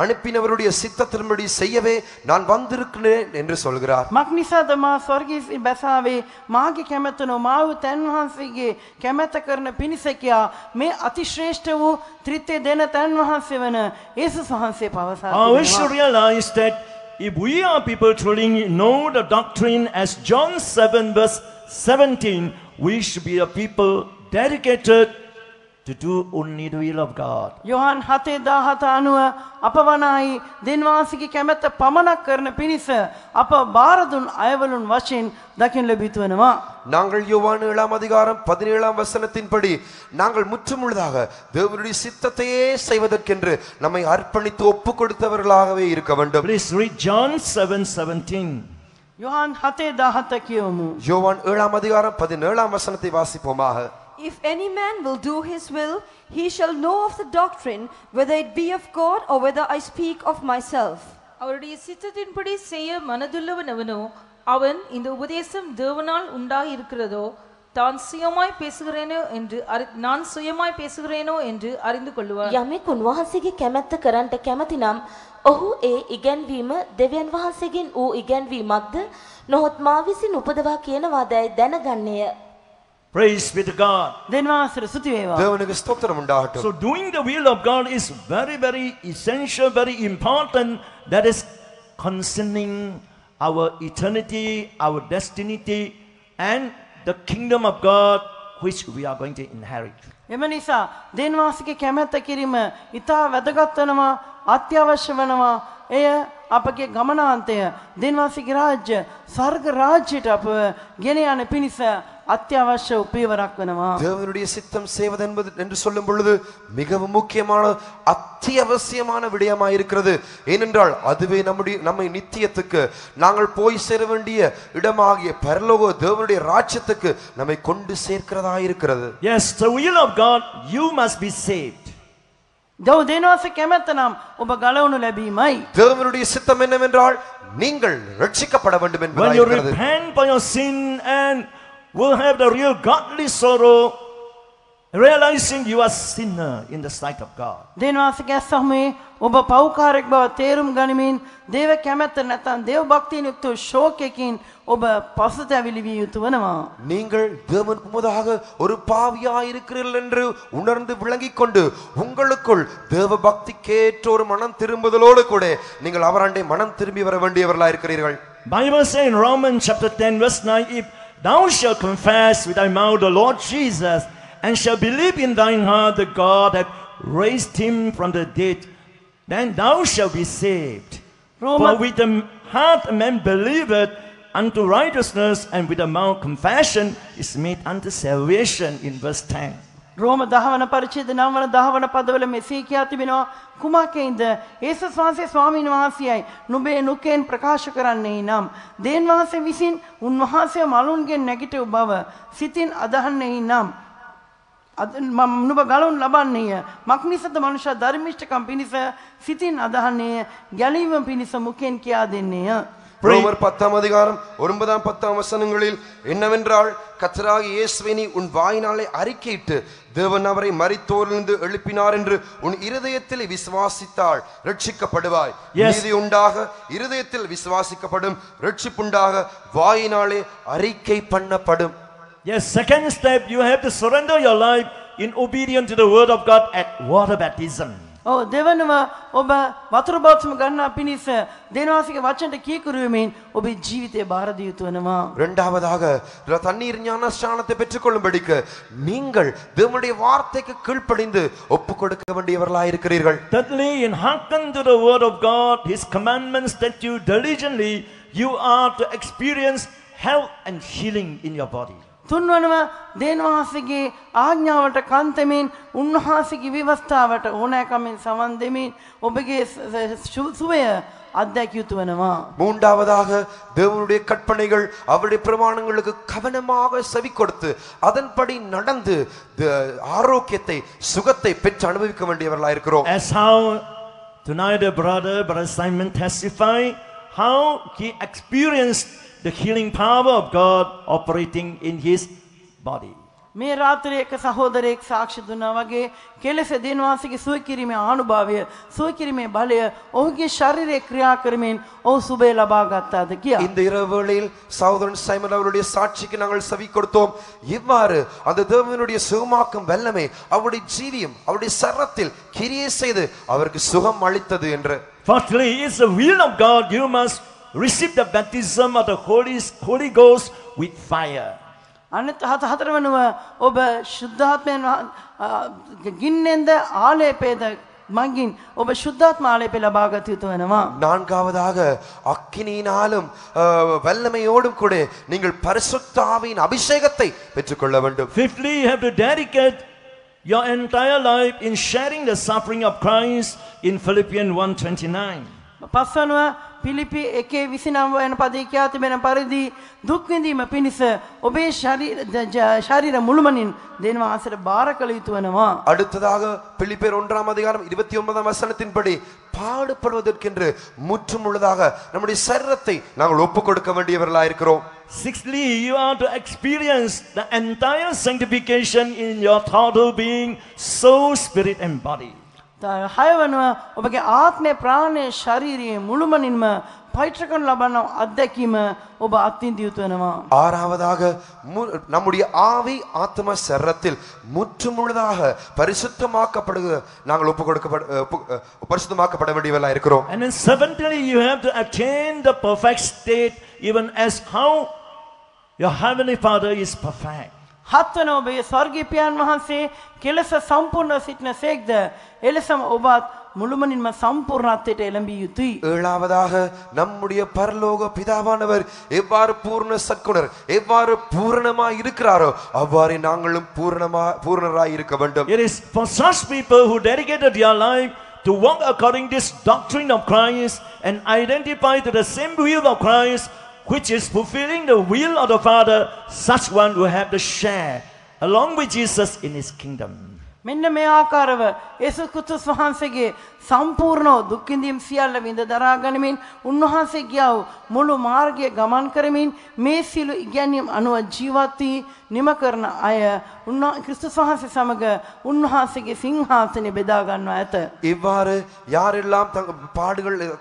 அனுப்பினவருடைய சித்தத்தின்படி செய்யவே நான் வந்திருக்கிறேன் என்று சொல்கிறார். මක්නිසාද මා ස්වර්ගයේ බැසාවේ මාගේ කැමැත්ත නො මාව තැන් වහන්සේගේ කැමැත්ත කරන පිණිස කියා මේ අතිශ්‍රේෂ්ඨ වූ ත්‍රිත්‍ය දෙන තැන් වහන්සේ වන යේසුස් වහන්සේ පවසා We should realize that if we are people truly know the doctrine as John 7 verse 17, we should be a people dedicated to do only the will of God. Yohan 7:17 අනුව අප වනායි දෙන්වාසිගේ කැමැත්ත පමණක් කරන පිණිස අප බාර දුන් අයවලුන් වශයෙන් දකින්න ලැබිතු වෙනවා. நாங்கள் யோவான் 7ஆம் அதிகாரம் 17ஆம் வசனத்தின்படி நாங்கள் முற்றுமுழுதாக தேவனுடைய சித்தத்தையே செய்வதற்கென்று நம்மை அர்ப்பணித்து ஒப்பு கொடுத்தவர்களாகவே இருக்க வேண்டும். Please read John 7:17. යොහන් 7:17 කියවමු. யோவான் 7ஆம் அதிகாரம் 17ஆம் வசனத்தை வாசிப்போமாக. If any man will do his will, he shall know of the doctrine, whether it be of God or whether I speak of myself. அவருடைய சித்தத்தின்படி செய்ய மனதுள்ளவன் எவனோ அவன் இந்த உபதேசம் தேவனால் உண்டாகி இருக்கிறதோ நான் சுயமாய் பேசுகிறேனோ என்று அறிந்து கொள்வார். යමෙක් උන්වහන්සේගේ කැමැත්ත කරන්නට කැමති නම් ඔහු ඒ ඉගැන්වීම දෙවියන් වහන්සේගෙන් වූ ඉගැන්වීමක්ද නොහොත් මා විසින් උපදවා කියනවාදයි දැනගන්නේය. Praise be to God. දෙන්වාසර ස්තුති වේවා. தேவனுக்கு ஸ்தோத்திரம் உண்டாகட்டும். So doing the will of God is very, very essential, very important. That is concerning our eternity, our destiny, and the kingdom of God which we are going to inherit. එම නිසා දෙන්වාසිගේ කැමැත්ත කිරීම ඉතා වැදගත් වෙනවා, අත්‍යවශ්‍ය වෙනවා. එය අපගේ ගමනාන්තය දෙන්වාසිගේ රාජ්‍ය ස්වර්ග රාජ්‍යයට අප ගෙන යන පිණිස அத்தியாவசிய உபயோகரක් වෙනවා. தேவனுடைய சித்தம் செய்வது என்பது என்று சொல்லும் பொழுது மிகவும் முக்கியமான அத்தியாவசியமான விடயமாக இருக்கிறது. ஏனென்றால் அதுவே நம்மை நித்தியத்துக்கு நாங்கள் போய் சேர வேண்டிய இடமாகிய பரலோக தேவனுடைய ராஜ்யத்துக்கு நம்மை கொண்டு சேர்க்கிறதா இருக்கிறது. Yes, the will of God, you must be saved. දෙවියන්වහන්සේ කැමැත්ත නම් ඔබ ගලවනු ලැබීමයි. தேவனுடைய சித்தம் என்னவென்றால் நீங்கள் ரட்சிக்கப்பட வேண்டும் என்பதாக When you இருக்கிறது. repent for your sin and will have the real godly sorrow, realizing you are sinner in the sight of God. දෙවියන්වහන්සේගේ සමයේ ඔබ පව්කාරයෙක් බව තේරුම් ගනිමින් දේව කැමැත්ත නැත්නම් දේව භක්තියෙන් යුක්ත ශෝකයෙන් ඔබ පසුතැවිලි විය යුතු වෙනවා. நீங்கள் தேவனுக்கு முன்னதாக ஒரு பாவியாய் இருக்கிறீர்கள் என்று உணர்ந்து விளங்கிக் கொண்டு உங்களுக்குள் தேவ பக்திக்கேற்ற ஒரு மனம் திரும்புதலோடு கூட நீங்கள் அவரண்டை மனம் திரும்பி வர வேண்டியவர்களாய் இருக்கிறீர்கள். Bible says in Romans chapter 10 verse 9, if thou shalt confess with thy mouth the Lord Jesus, and shalt believe in thine heart that God hath raised him from the dead, then thou shalt be saved. For with the heart a man believeth unto righteousness, and with the mouth confession is made unto salvation, in verse 10. රෝම 10 වන පරිච්ඡේද 9 වන 10 වන පදවල මෙසේ කියා තිබෙනවා, කුමකෙන්ද යේසුස් වහන්සේ ස්වාමීන් වහන්සේයි නුඹේ නුකෙන් ප්‍රකාශ කරන්නේ නම් දේන් වහන්සේ විසින් උන්වහන්සේ මලුන්ගෙන් නැගිටව බව සිතින් අදහන්නේ නම් නුඹ ගලවනු ලබන්නේය. මක්නිසද මනුෂ්‍ය ධර්මිෂ්ඨකම් පිණිස සිතින් අදහන්නේ ගැලීම පිණිස මුකෙන් කියා දෙන්නේය. ரோமர் 10ஆம் அதிகாரம் 9ஆம் 10ஆம் வசனங்களில் என்னவென்றால் கர்த்தராகிய இயேசுவை நீ உன் வாயினாலே அறிக்கையிட்டு தேவன் அவரை மரித்தோரிலிருந்து எழுப்பினார் என்று உன் இருதயத்தில் விசுவாசித்தால் ரட்சிக்கப்படுவாய். நீதி உண்டாக இருதயத்தில் விசுவாசிக்கப்படும், ரட்சிப்புண்டாக வாயினாலே அறிக்கை பண்ணப்படும். Yes, second step, you have to surrender your life in obedience to the word of God at water baptism. දෙවනව ඔබ වතුර බෞද්ධම ගන්නා පිණිස දෙනවාසික වචනට කීකරුවමින් ඔබේ ජීවිතය බාර දිය යුතු වෙනවා. இரண்டாவதாக தண்ணீர் ஞானஸ்நானத்தை பெற்றுக்கொள்ளும்படிக்கு நீங்கள் தேவனுடைய வார்த்தைக்கு கீழ்ப்படிந்து ஒப்பு கொடுக்க வேண்டியவர்களாய் இருக்கிறீர்கள். Thirdly, in hearken to the word of God, his commandments that you diligently, you are to experience health and healing in your body. තුන්වනව දෙනවාසිගේ ආඥාවට කන්තමින් උන්වහන්සේගේ විවස්ථාවට ඕනෑකමින් සමන් දෙමින් ඔබගේ සුවය අත්දැකිය යුතු වෙනවා. மூன்றாவதாக தேவனுடைய கற்பனைகள் அவருடைய பிரமாணங்களுக்கு கவனமாக செவி கொடுத்து அதன்படி நடந்து ஆரோக்கியத்தை சுகத்தை பெற்று அனுபவிக்க வேண்டியவர்களாய் இருக்கிறோம். As how tonight the brother Simon testified how he experienced the healing power of God operating in his body. මේ රාත්‍රියේ එක සහෝදරයෙක් සාක්ෂි දුන්නා වගේ කෙලෙස දිනවාසිකේ සුව කිරීමේ ආනුභාවය සුව කිරීමේ බලය ඔහුගේ ශරීරයේ ක්‍රියා කරමින් ඔහු සුබය ලබා ගත්තාද කියා. இந்த இரவுகளில் சகோதரன் சைமன் அவருடைய சாட்சிக்கு நாங்கள் செவி கொடுத்தோம். இவ்வாறு அந்த தேவனுடைய சுகமாக்கும் வல்லமை அவருடைய ஜீவியம் அவருடைய சரத்தில் கிரியை செய்து அவருக்கு சுகம் அளித்தது என்று. Firstly, it's the will of God. You must receive the baptism of the Holy Ghost with fire. අනිත් හතරවනුව ඔබ ශුද්ධාත්මයන් ගින්නෙන්ද ආලේපේද මගින් ඔබ ශුද්ධාත්ම ආලේපය ලබා ගත යුතු වෙනවා. நான்காவதாக அக்கினியினாலும் வல்லமையோடும் கூட நீங்கள் பரிசுத்த ஆவியின் அபிஷேகத்தை பெற்றுக்கொள்ள வேண்டும். Fifthly, you have to dedicate your entire life in sharing the suffering of Christ in Philippians 1:29. පස්වනුව පිලිපි 1:29 වෙන පදයේ කියා තිබෙන පරිදි දුක් විඳීම පිණිස ඔබේ ශරීර මුළුමනින් දෙනවා ආසර බාර කළ යුතු වෙනවා. அடுத்ததாக பிலிப்பியர் 1:29 வசனத்தின்படி பாடுபடுவதற்கென்று முற்றும் உள்ளதாக நம்முடைய சரீரத்தை நாங்கள் ஒப்புக் கொடுக்க வேண்டியவர்களாக இருக்கிறோம். Sixthly, you are to experience the entire sanctification in your total being, soul, spirit and body. හයවනුව ඔබගේ ආත්මය ප්‍රාණය ශරීරයේ මුළුමනින්ම පවිත්‍රකම් ලබන අත්දැකීම ඔබ අත්විඳිය යුතු වෙනවා. ஆறாவதாக நம்முடைய ஆவி ஆத்ம சரீரத்தில் முற்றுமுழுதாக பரிசுத்தமாக்கப்படுக நாங்கள் பரிசுத்தமாக்கப்பட வேண்டியவர்களாக இருக்கிறோம். And then seventhly, you have to attain the perfect state even as how your heavenly Father is perfect. හත්වන ඔබේ ස්වර්ගීය පියාණන් වහන්සේ කෙලෙස සම්පූර්ණ සිටින සේක්ද එලෙසම ඔබත් මුළුමනින්ම සම්පූර්ණත්වයට එළඹිය යුතුයි. ஏழாவதாக நம்முடைய பரலோக பிதாவானவர் எவ்வாறு பூர்ண சத்குணர் எவ்வாறு பூரணமாய் இருக்கிறாரோ அவ்வாறே நாங்களும் பூரணராய் இருக்க வேண்டும். It is for such people who dedicated their life to walk according to this doctrine of Christ and identify to the same will of Christ, which is fulfilling the will of the Father, such one will have to share along with Jesus in his kingdom. මෙන්න මේ ආකාරව යේසුස් ක්‍රිස්තුස් වහන්සේගේ සම්පූර්ණ දුක් විඳීම් සියල්ල විඳ දරා ගනිමින් උන්වහන්සේ ගියා වූ මුළු මාර්ගය ගමන් කරමින් මේ සිළු ඉගැන්වීම් අනුව ජීවත් වී නිම කරන අය ක්‍රිස්තුස් වහන්සේ සමග උන්වහන්සේගේ සිංහාසනය බෙදා ගන්නවා ඇත. இவ்வாறு யாரெல்லாம்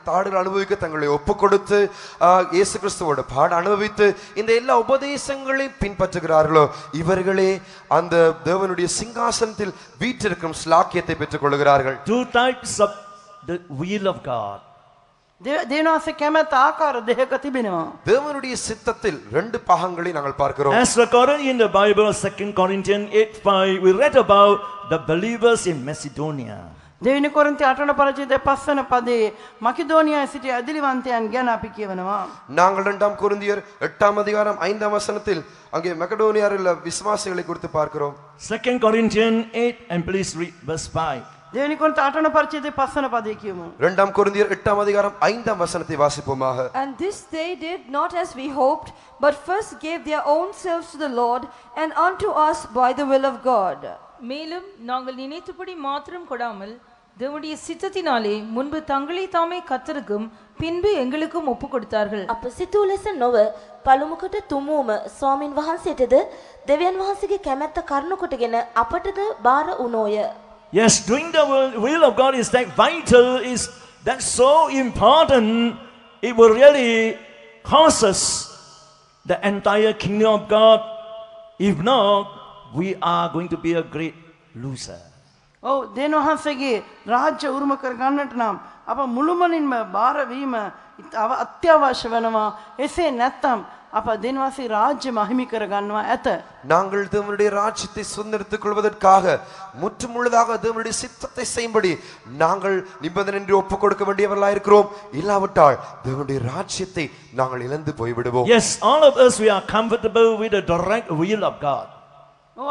தாடுகள் அனுபவிக்க தங்களை ஒப்பு கொடுத்து இயேசு கிறிஸ்துவோட பாடு அனுபவித்து இந்த எல்லா உபதேசங்களையும் பின்பற்றுகிறார்களோ இவர்களே அந்த தேவனுடைய சிங்காசனத்தில் வீற்றிருக்கும் ஸ்லாக்கியத்தை பெற்றுக் கொள்கிறார்கள். Two types of the will of God. தேவனாසේ කැමැත්ත ආකාර දෙකක තිබෙනවා. தேவனுடைய சித்தத்தில் ரெண்டு பாகங்களை நாங்கள் பார்க்கிறோம். As recorded in the Bible, 2 Corinthians 8:5, we read about the believers in Macedonia. දෙවෙනි කොරින්ති 8 පරිච්ඡේදයේ 5 වෙනි පදයේ මකිදෝනියාවේ සිටි ඇදිලිවන්තයන් ගැන අපි කියවනවා. நாங்கள் 2 கொரிந்தியர் 8 அதிகாரம் 5 வசனத்தில் அங்கே மக்கெடோனியாவில் உள்ள விசுவாசிகளை குறித்து பார்க்கிறோம். 2 Corinthians 8 and please read verse 5. දෙවෙනි කොරින්ති 8 පරිච්ඡේදයේ 5 වෙනි පදයේ කියමු. 2 கொரிந்தியர் 8 அதிகாரம் 5 வசனத்தை வாசிப்போமாக. And this they did not as we hoped, but first gave their own selves to the Lord and unto us by the will of God. மேலும் நாங்கள் நினைத்தபடி மாத்திரம் கொடாமல் தேவனுடைய சித்தத்தினாலே முன்பு தங்களை தாமே கர்த்தருக்கும் பின்பு எங்களுக்கும் ஒப்பு கொடுத்தார்கள். අප සිතූ ලෙස නොව පළමුකට තුමූම ස්වාමින් වහන්සේටද දෙවියන් වහන්සේගේ කැමැත්ත කරුණු කොටගෙන අපටද බාර වුණෝය. Yes, doing the will of God is that vital, is that so important, it will really cost us the entire kingdom of God. If not, we are going to be a great loser. ඔව් දෙවියන් වහන්සේගේ රාජ්‍ය උරුම කර ගන්නට නම් අප මුළුමනින්ම බාර වීම අත්‍යවශ්‍ය වෙනවා. එසේ නැත්නම් අප දෙවියන් වහන්සේ රාජ්‍ය මහිමි කර ගන්නවා ඇත. நாங்கள் தேவனுடைய ராஜ்யத்தை சுதந்திரித்துக் கொள்வதற்காக முற்றுமுழுதாக தேவனுடைய சித்தத்தை செய்யும்படி நாங்கள் நிபந்தனையின்றி ஒப்புக் கொடுக்க வேண்டியவர்களாக இருக்கிறோம். இல்லாவிட்டால் தேவனுடைய ராஜ்யத்தை நாங்கள் இழந்து போய்விடுவோம். Yes, all of us, we are comfortable with the direct will of God.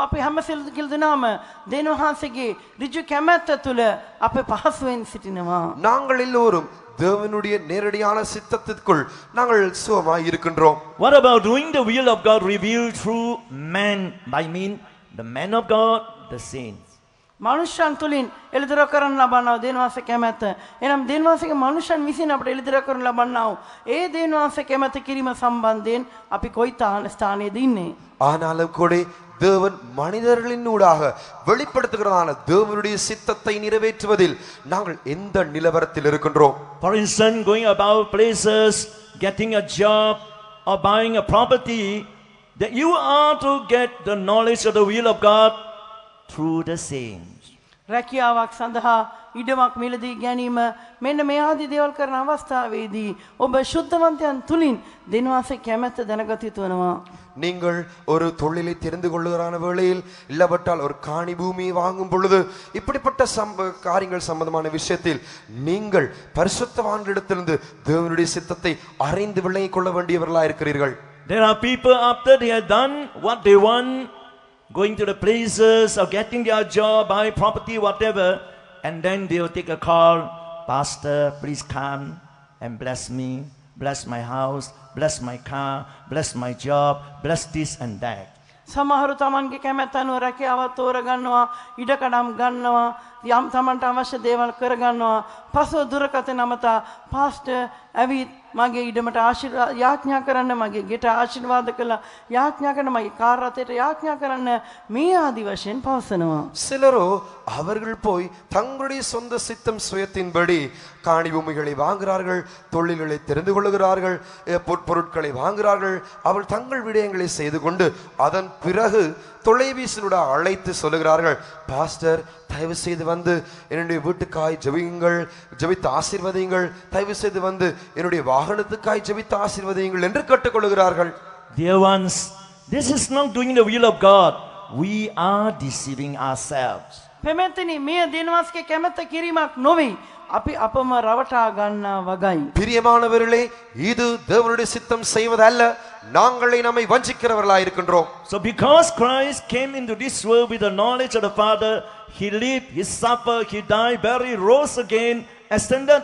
අපි හැම සිල්දුනාම දෙවියන් වහන්සේගේ ඍජු කැමැත්ත තුල අපේ පහසුවෙන් සිටිනවා. நாங்கள் எல்லோரும் தேவனுடைய நேரடியான சித்தத்திற்குள் நாங்கள் சுகமாய் இருக்கின்றோம். What about doing the will of God revealed through man? I mean the man of God, the saints. මනුෂ්‍යයන් තුලින් එළිදරව් කරන්න ලබන්නා වූ දේවාස කැමැත්ත. එනම් දේවාසගේ මනුෂ්‍යයන් විසින් අපට එළිදරව් කරන්න ලබන්නා වූ ඒ දේවාස කැමැත්ත කිරීම සම්බන්ධයෙන් අපි කොයි ස්ථානයේද ඉන්නේ? ஆனாலும் கூட தேவன் மனிதர்களின் ஊடாக வெளிப்படுத்துகிறதான தேவனுடைய சித்தத்தை நிறைவேற்றுவதில் நாங்கள் எந்த நிலவரத்தில் இருக்கின்றோம்? For instance, going about places, getting a job or buying a property, that you are to get the knowledge of the will of God through the saints. රැකියාවක් සඳහා ඉඩමක් මිලදී ගැනීම මෙන්න මේ ආදී දේවල් කරන අවස්ථාවේදී ඔබ සුද්ධවන්තයන් තුලින් දෙනවාසේ කැමැත්ත දැනගත යුතු වෙනවා. நீங்கள் ஒரு தொழிலை தெரிந்து கொள்ளுகிறான வேளையில் இல்லப்பட்டால் ஒரு காணி பூமியை வாங்கும் பொழுது இப்படிப்பட்ட காரியங்கள் சம்பந்தமான விஷயத்தில் நீங்கள் பரிசுத்தவான்களிடத்திலிருந்து தேவனுடைய சித்தத்தை அறிந்து விளங்கிக் கொள்ள வேண்டியவர்களாக இருக்கிறீர்கள். There are people after they have done what they want, going to the places or getting their job, buy property, whatever, and then they will take a call, Pastor, please come and bless me, bless my house, bless my car, bless my job, bless this and that. සමහරු තමන්ගේ කැමැත්ත අනුව රැකියාව තෝරගන්නවා, ඉඩකඩම් ගන්නවා, යම් තමන්ට අවශ්‍ය දේවල් කරගන්නවා. පසුව දුරකථන නමතා පාස්ටර් ඇවිත් මගේ ඉඩමට යාඥා කරන්න, මගේ ගෙට ආශිර්වාද කළා, යාඥා කරන මගේ කාර් රථයට යාඥා කරන්න මේ ආදි වශයෙන් පවසනවා. சிலரோ அவர்கள் போய் தங்களுடைய சொந்த சித்தம் சுயத்தின்படி காணி பூமிகளை வாங்குகிறார்கள், தொழில்களை தெரிந்து கொள்ளுகிறார்கள், பொருட்களை வாங்குகிறார்கள். அவள் தங்கள் விடயங்களை செய்து கொண்டு அதன் பிறகு தொலைபேசியிலூட அழைத்து சொல்லுகிறார்கள், பாஸ்டர் தயவு செய்து வந்து என்னுடைய வீட்டுக்காய் ஜெபியுங்கள், ஜெபித்து ஆசீர்வதியுங்கள், தயவு செய்து வந்து என்னுடைய வாகனத்துக்காய் ஜெபித்து ஆசீர்வதியுங்கள் என்று கேட்டுக்கொள்கிறார்கள். Dear ones, this is not doing the will of God. We are deceiving ourselves. පෙමෙතනි මේ දෙනවාස්ගේ කැමැත්ත කිරීමක් නොවේ. අපි අපම රවටා ගන්නා වගයි. பிரியமானவர்களே, இது தேவனுடைய சித்தம் செய்வதல்ல, நாங்களே நம்மை வஞ்சிக்கிறவர்களாய் இருக்கின்றோம். So because Christ came into this world with the knowledge of the Father, he lived, he suffered, he died, buried, rose again, ascended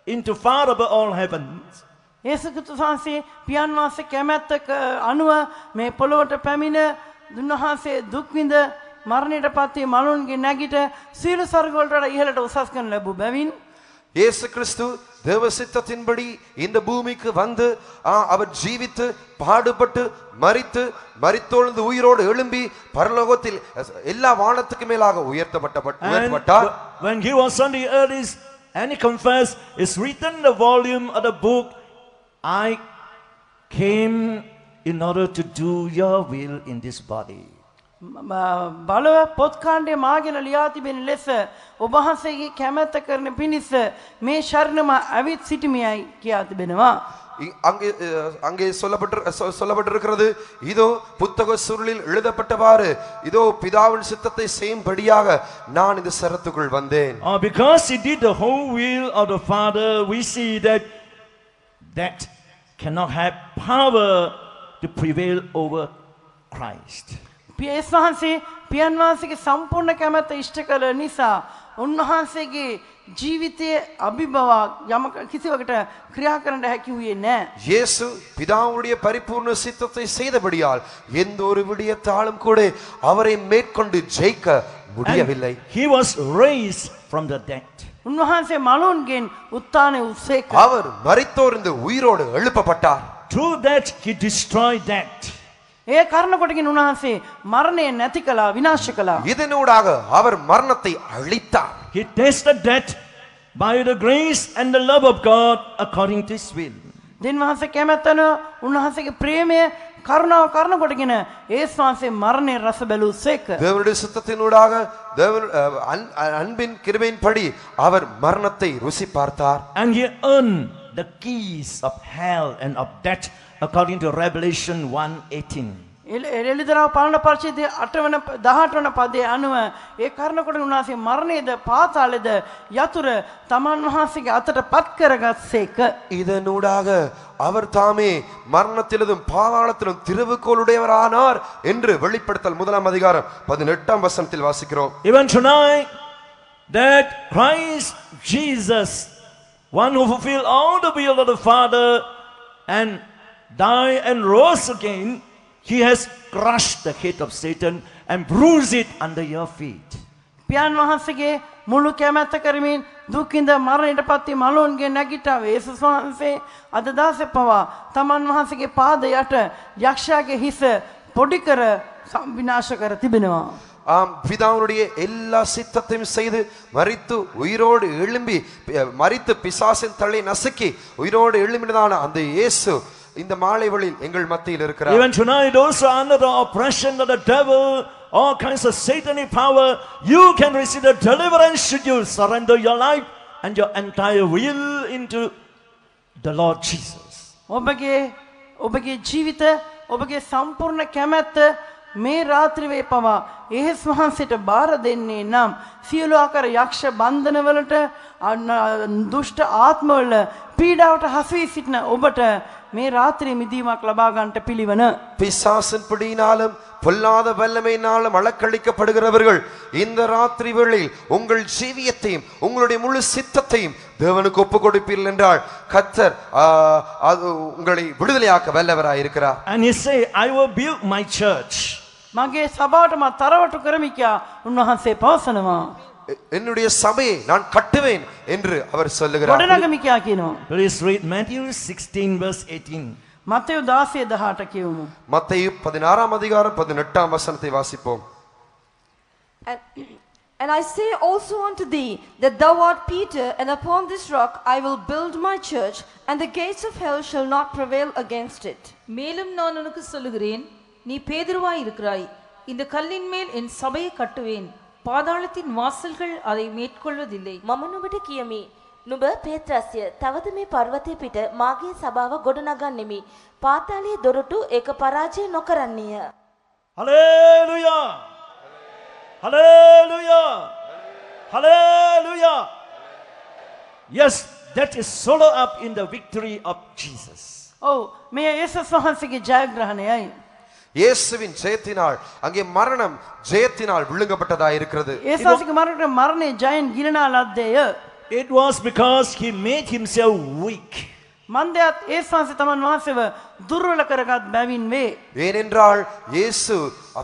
into far above all heavens. යේසුස් ක්‍රිස්තුස් වහන්සේ පියන් වහන්සේ කැමැත්තක අනුව මේ පොළොවට පැමිණ දුන්වහන්සේ දුක් විඳ මරණයට පත්වී මලුන්ගේ නැගිට සීල ස්වර්ග වලට ඉහළට උසස් කරන ලැබූ බැවින් இயேசு கிறிஸ்து தேவ சித்தத்தின்படி இந்த பூமிக்கு வந்து அவர் ஜீவித்து பாடுபட்டு மரித்து மரித்தொழுந்து உயிரோடு எழும்பி பரலோகத்தில் எல்லா வானத்துக்கு மேலாக உயர்த்தப்பட்டார். When he was on the earth and he confessed, it's written in the volume of the book, I came in order to do your will in this body. බලව පොත් කාණ්ඩේ මාගෙන ලියා තිබෙන ලෙස ඔබ වහන්සේගේ කැමැත්ත කරන පිණිස මේ ශරණම ඇවිත් සිටිමියයි කියා තිබෙනවා. அங்கே சொல்லப்பட்டிருக்கிறது, இதோ புத்தக சுருளில் எழுதப்பட்டவாறு இதோ பிதாவின் சித்தத்தை செய்யும்படியாக நான் இந்த சரத்துக்குள் வந்தேன். Because he did the whole will of the Father, we see that cannot have power to prevail over Christ. යේසුස් වහන්සේ පියන් වහන්සේගේ සම්පූර්ණ කැමැත්ත ඉෂ්ට කළ නිසා උන්වහන්සේගේ ජීවිතයේ අභිබව යම කිසිවකට ක්‍රියා කරන්න හැකි වූයේ නැහැ. இயேசு பிதாவுடைய பரிபூர்ண சித்தத்தை செய்தபடியால் எந்த ஒரு விடயத்தாலும் கூட அவரை மேற்கொண்டு ஜெயிக்க முடியவில்லை. He was raised from the dead. උන්වහන්සේ මලුන්ගෙන් උත්ථානය වූසේක. அவர் மரித்தோர்ந்து உயிரோடு எழுப்பப்பட்டார். Through that he destroyed death. ඒ කාරණ කොටකින් උන්වහන්සේ මරණය නැති කළා, විනාශ කළා. இதனூடாக அவர் மரணத்தை அழித்தார். He tasted death by the grace and the love of God according to his will. දෙවියන්වහන්සේ කැමැත්තන උන්වහන්සේගේ ප්‍රේමය කරුණාව කරන කොටගෙන යේසුස් වහන්සේ මරණය රස බැලූසේක. தேவனுடைய சித்தத்தினூடாக அன்பின் கிருபையின்படி அவர் மரணத்தை ருசி பார்த்தார். And he earned the keys of hell and of death according to Revelation 1:18. එළිදරව් පාලන පරිච්ඡේදයේ 8 වන 18 වන පදයේ අනුව ඒ කාරණ කොට උන්වහන්සේ මරණයද පාතාලෙද යතුරු තමන් වහන්සේගේ අතට පත් කරගත්සේක. இதனூடாக அவர் தாமே மரணத்திலும் பாதாளத்திலும் திருவுக்கோளுடையவரானார் என்று வெளிப்படுத்தல் 1 அதிகாரம் 18 வசனத்தில் வாசிக்கிறோம். Even tonight that Christ Jesus, one who fulfilled all the will of the Father and died and rose again, he has crushed the head of Satan and bruised it under your feet. පියාණන් වහන්සේගේ මුළු කැමැත්ත කරමින් දුකින්ද මරණයට පත්වී මලවුන්ගේ නැගිට්ටා යේසුස් වහන්සේ අද දාසේ පවා තමන් වහන්සේගේ පාද යට යක්ෂයාගේ හිස පොඩි කර විනාශ කර තිබෙනවා. ஆம் பிதாவுடைய எல்லா சித்தத்தையும் செய்து மரித்து உயிரோடு எழும்பி மரித்து பிசாசின் தலை நசுக்கி உயிரோடு எழும்பினதான அந்த இயேசு இந்த மாலை வேளையில் எங்கள் மத்தியில் இருக்கிறார். Even tonight also under the oppression of the devil, all kinds of satanic power, you can receive the deliverance should you surrender your life and your entire will into the Lord Jesus. ඔබගේ ජීවිත ඔබගේ සම්පූර්ණ කැමැත්ත මේ රාත්‍රියේ පවා යේසුස් වහන්සේට බාර දෙන්නේ නම් සියලු ආකාර යක්ෂ බන්ධනවලට දුෂ්ට ආත්මවල පීඩාවට හසු වී සිටින ඔබට මේ රාත්‍රියේ මිදීමක් ලබා ගන්නට පිළිවන. பிசாசின் பிடியினாலும் பொல்லாத வல்லமையினாலும் அலக்களிக்கப்படுகிறவர்கள் இந்த ராத்திரி வேளையில் உங்கள் ஜீவியத்தையும் உங்களுடைய முழு சித்தத்தையும் தேவனுக்கு ஒப்புக் கொடுப்பீர்கள் என்றால் கர்த்தர் உங்களை விடுதலையாக்க வல்லவராய் இருக்கிறார். And he say, I will build my church. මගේ සභාවට මා තරවටු කරමි කියා උන්වහන්සේ පවසනවා. என்னுடைய சபையை நான் கட்டுவேன் என்று அவர் சொல்லுகிறார். ගොඩනගමි කියා කියනවා. Please read Matthew 16 verse 18. මත්තයෝ 16:18 කියවමු. மத்தேயு 16 அதிகாரம் 18 வசனத்தை வாசிப்போம். And I say also unto thee that thou art Peter, and upon this rock I will build my church, and the gates of hell shall not prevail against it. மேலும் நான் உனக்கு சொல்லுகிறேன், நீ பேதுருவாய் இருக்கிறாய், இந்த கல்லின் மேல் என் சபையை கட்டுவேன், පාතාලத்தின் வாசல்கள் அதை மேற்கொள்வதில்லை. මම නුඹට කියමි, නුඹ පේත්‍රස්ය, තවද මේ පර්වතය පිට මාගේ සභාව ගොඩනගන්නෙමි. පාතාලයේ දොරටු ඒක පරාජය නොකරන්නේය. Hallelujah! Hallelujah! Hallelujah! Yes, that is swallowed up in the victory of Jesus. ඔව් මේ යේසුස් වහන්සේගේ ජයග්‍රහණයයි. இயேசுவின் ஜெயத்தினால் அங்கே மரணம் ஜெயத்தினால் விழுங்கப்பட்டதாக இருக்கிறது. යේසුස්ගේ මරණය ජයෙන් ගිලනා ලද්දේය. It was because he made himself weak. මන්දයත් යේසුස් වහන්සේ තමන් වහන්සේව දුර්වල කරගත් බැවින් වේ. ஏனென்றால் இயேசு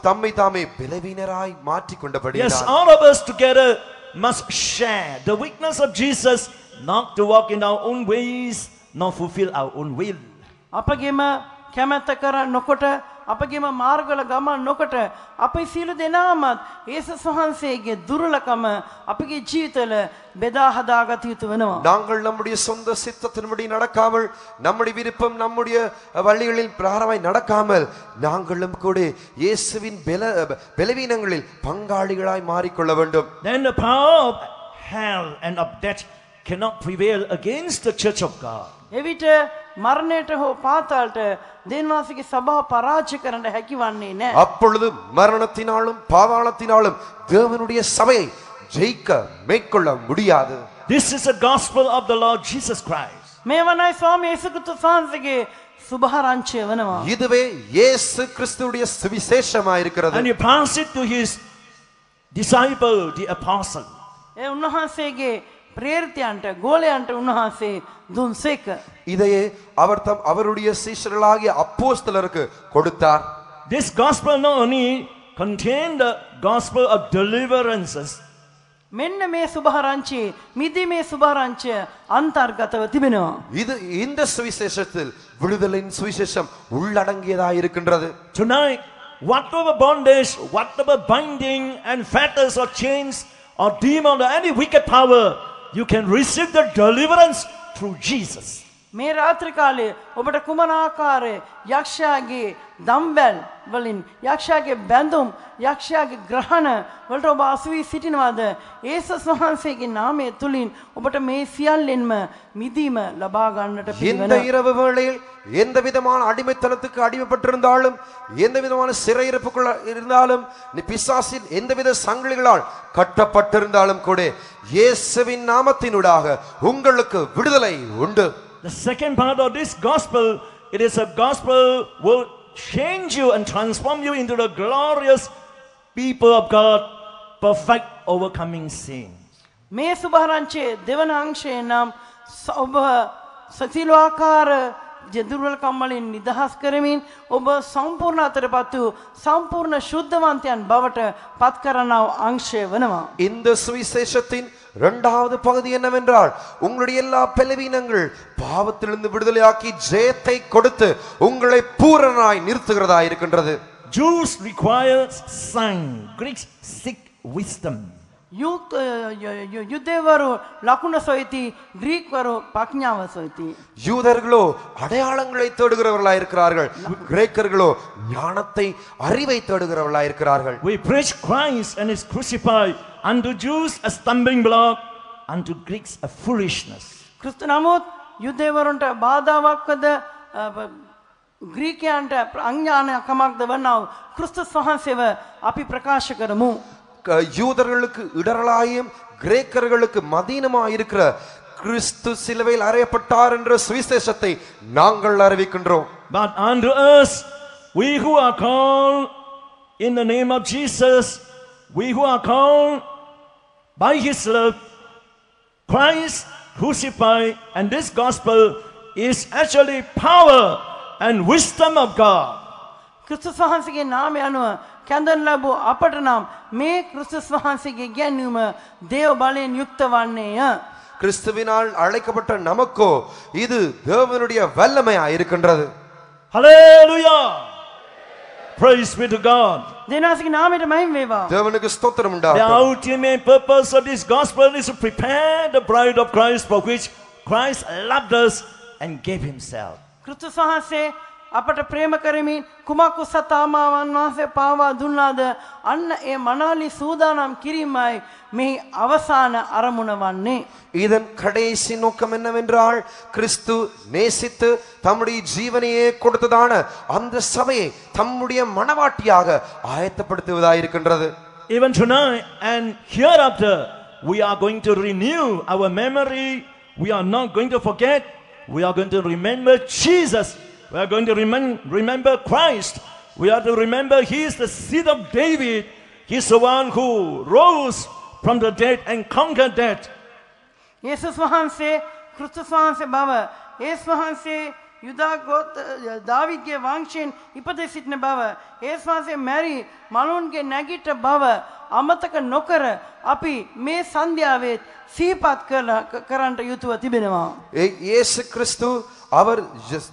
தம்மை தாமே பலவீனராய் மாற்றிக் Yes, கொண்டபடியால் all of us together must share the weakness of Jesus, not to walk in our own ways, nor fulfill our own will. අපගේම කැමැත්ත කර නොකොට අපගේම මාර්ගවල ගමන් නොකොට අපේ සියලු දෙනාමත් යේසුස් වහන්සේගේ දුර්වලකම අපගේ ජීවිතවල බෙදා හදාගත යුතු වෙනවා. நாங்கள் நம்முடைய சொந்த சித்தத்தின்படி நடக்காமல் நம்முடைய விருப்பம் நம்முடைய வழிகளில் பிரகாரமாய் நடக்காமல் நாங்களும் கூட இயேசுவின் பலவீனங்களில் பங்காளிகளாய் மாறிக்கொள்ள வேண்டும். Then the power of hell and of death cannot prevail against the church of God. එවිට මරණයට හෝ පාතාලට දෙවියන්වහන්සේගේ සභාව පරාජය කරන්න හැකි වන්නේ නැහැ. அப்பொழுது மரணத்தினாலும் பாதாளத்தினாலும் தேவனுடைய சபையை ஜெயிக்க மேற்கொள்ள முடியாது. This is the gospel of the Lord Jesus Christ. මේ වනයි ස්වාමී යේසුස් ක්‍රිස්තුස් වහන්සේගේ සුභාරංචිය වෙනවා. இதுவே இயேசு கிறிஸ்துவுடைய சுவிசேஷமாய் இருக்கிறது. And he passed it to his disciple, the apostle. ඒ උන්වහන්සේගේ ප්‍රේරිතයන්ට ගෝලයන්ට උන්වහන්සේ දුන්සේක. இதையே அவர் அவருடைய சீஷர்களாகிய அப்போஸ்தலருக்கு கொடுத்தார். This gospel not only contained the gospel of deliverances, මෙන්න මේ සුභාරංචියේ මිදීමේ සුභාරංචිය අන්තර්ගතව තිබෙනවා. இது இந்த சுவிசேஷத்தில் விடுதலின் சுவிசேஷம் உள்ளடங்கியதாக இருக்கின்றது. tonight, whatever bondage, whatever binding and fetters or chains or demon or any wicked power, you can receive the deliverance through Jesus. මේ රාත්‍රී කාලේ ඔබට කුමන ආකාරයේ යක්ෂයාගේ දම්බැල් වලින් යක්ෂයාගේ බැඳුම් යක්ෂයාගේ ග්‍රහණ වලට ඔබ අසුවී සිටිනවාද? යේසුස් වහන්සේගේ නාමය තුලින් ඔබට මේ සියල්ලෙන්ම මිදීම ලබා ගන්නට இந்த පිළිවෙල. இரவு வேளையில் எந்த விதமான அடிமைத்தனத்துக்கு அடிமைப்பட்டிருந்தாலும் எந்த விதமான சிறையிருப்புக்குள்ள இருந்தாலும் பிசாசின் எந்தவித சங்கிலிகளால் கட்டப்பட்டிருந்தாலும் கூட இயேசுவின் நாமத்தினூடாக உங்களுக்கு விடுதலை உண்டு. The second part of this gospel, it is a gospel will change you and transform you into the glorious people of God, perfect overcoming sin. මේ සුභාරංචියේ දෙවන අංශය නම් ඔබ සතිලෝ ආකාර දුර්වලකම් වලින් නිදහස් කරමින් ඔබ සම්පූර්ණ අතරපත් වූ සම්පූර්ණ ශුද්ධවන්තයන් බවට පත් කරනව අංශය වෙනවා. இந்த சுவிசேஷத்தின் இரண்டாவது பகுதி என்னவென்றால் உங்களுடைய எல்லா பலவீனங்கள் பாவத்திலிருந்து விடுதலையாக்கி ஜெயத்தை கொடுத்து உங்களை பூரணனாய் நிறுத்துகிறதா இருக்கின்றது. Jews require sign, Greeks seek wisdom. යුදෙවරු ලකුණ සොයති, ග්‍රීක්වරු ප්‍රඥාව සොයති. யூதர்களோ அடையாளங்களை தேடுகிறவர்களாய் இருக்கிறார்கள், கிரேக்கர்களோ ஞானத்தை அறிவை தேடுகிறவர்களாய் இருக்கிறார்கள். We preach Christ and His crucified, unto Jews a stumbling block, unto Greeks a foolishness. ක්‍රිස්තු නමුත් යුදෙවරුන්ට බාධාවක්ද ග්‍රීකයන්ට අඥානකමක්ද වන්නව ක්‍රිස්තුස් වහන්සේව අපි ප්‍රකාශ කරමු. யூதர்களுக்கு இடரலாயும் கிரேக்கர்களுக்கு மதீனமாய் இருக்கிற கிறிஸ்து சிலுவையில் அறையப்பட்டார் என்ற சுவிசேஷத்தை நாங்கள் அறிவிக்கின்றோம். But unto us, we who are called in the name of Jesus, we who are called by His love, Christ crucified, and this gospel is actually power and wisdom of God. ක්‍රිස්තුස් වහන්සේගේ නාමය අනුව කැඳන් ලැබූ අපට නම් මේ ක්‍රිස්තුස් වහන්සේගේ ගැන්වීම දේව බලයෙන් යුක්ත වන්නේය. கிறிஸ்துவினால் அழைக்கப்பட்ட நமக்கோ இது தேவனுடைய வல்லமையாய் இருக்கின்றது. Hallelujah! Praise be to God. දෙවියන්ගේ නාමයට මහිම වේවා. தேவனுக்கு ஸ்தோத்திரம் The உண்டாகட்டும். ultimate purpose of this gospel is to prepare the bride of Christ, for which Christ loved us and gave Himself. ක්‍රිස්තුස් වහන්සේ අපට ප්‍රේම කරමින් කුමක් උසත් ආමාවන් වහන්සේ පාවා දුන්නාද අන්න ඒ මනාලි සූදානම් කිරීමයි මේ අවසාන අරමුණ වන්නේ. இதன் கடைசி நோக்கம் என்னவென்றால் கிறிஸ்து நேசித்து தம்முடைய ஜீவனையே கொடுத்ததான அந்த சபையை தம்முடைய மனவாட்டியாக ஆயத்தப்படுத்துவதாயிருக்கின்றது. Even tonight and hereafter, we are going to renew our memory. We are not going to forget. We are going to remember Jesus. We are going to remember Christ. We are to remember He is the seed of David. He is the one who rose from the dead and conquered death. යේසුස් වහන්සේ ක්‍රිස්තුස් වහන්සේ බව යේසුස් වහන්සේ යුදා ගෝත්‍ර දාවිද්ගේ වංශයෙන් ඉපද සිටින බව යේසුස් වහන්සේ මැරි මලුන්ගේ නැගිට බව අමතක නොකර අපි මේ සන්ධ්‍යාවේ සිහිපත් කරන්නට යුතුව තිබෙනවා. இயேசு கிறிஸ்து அவர்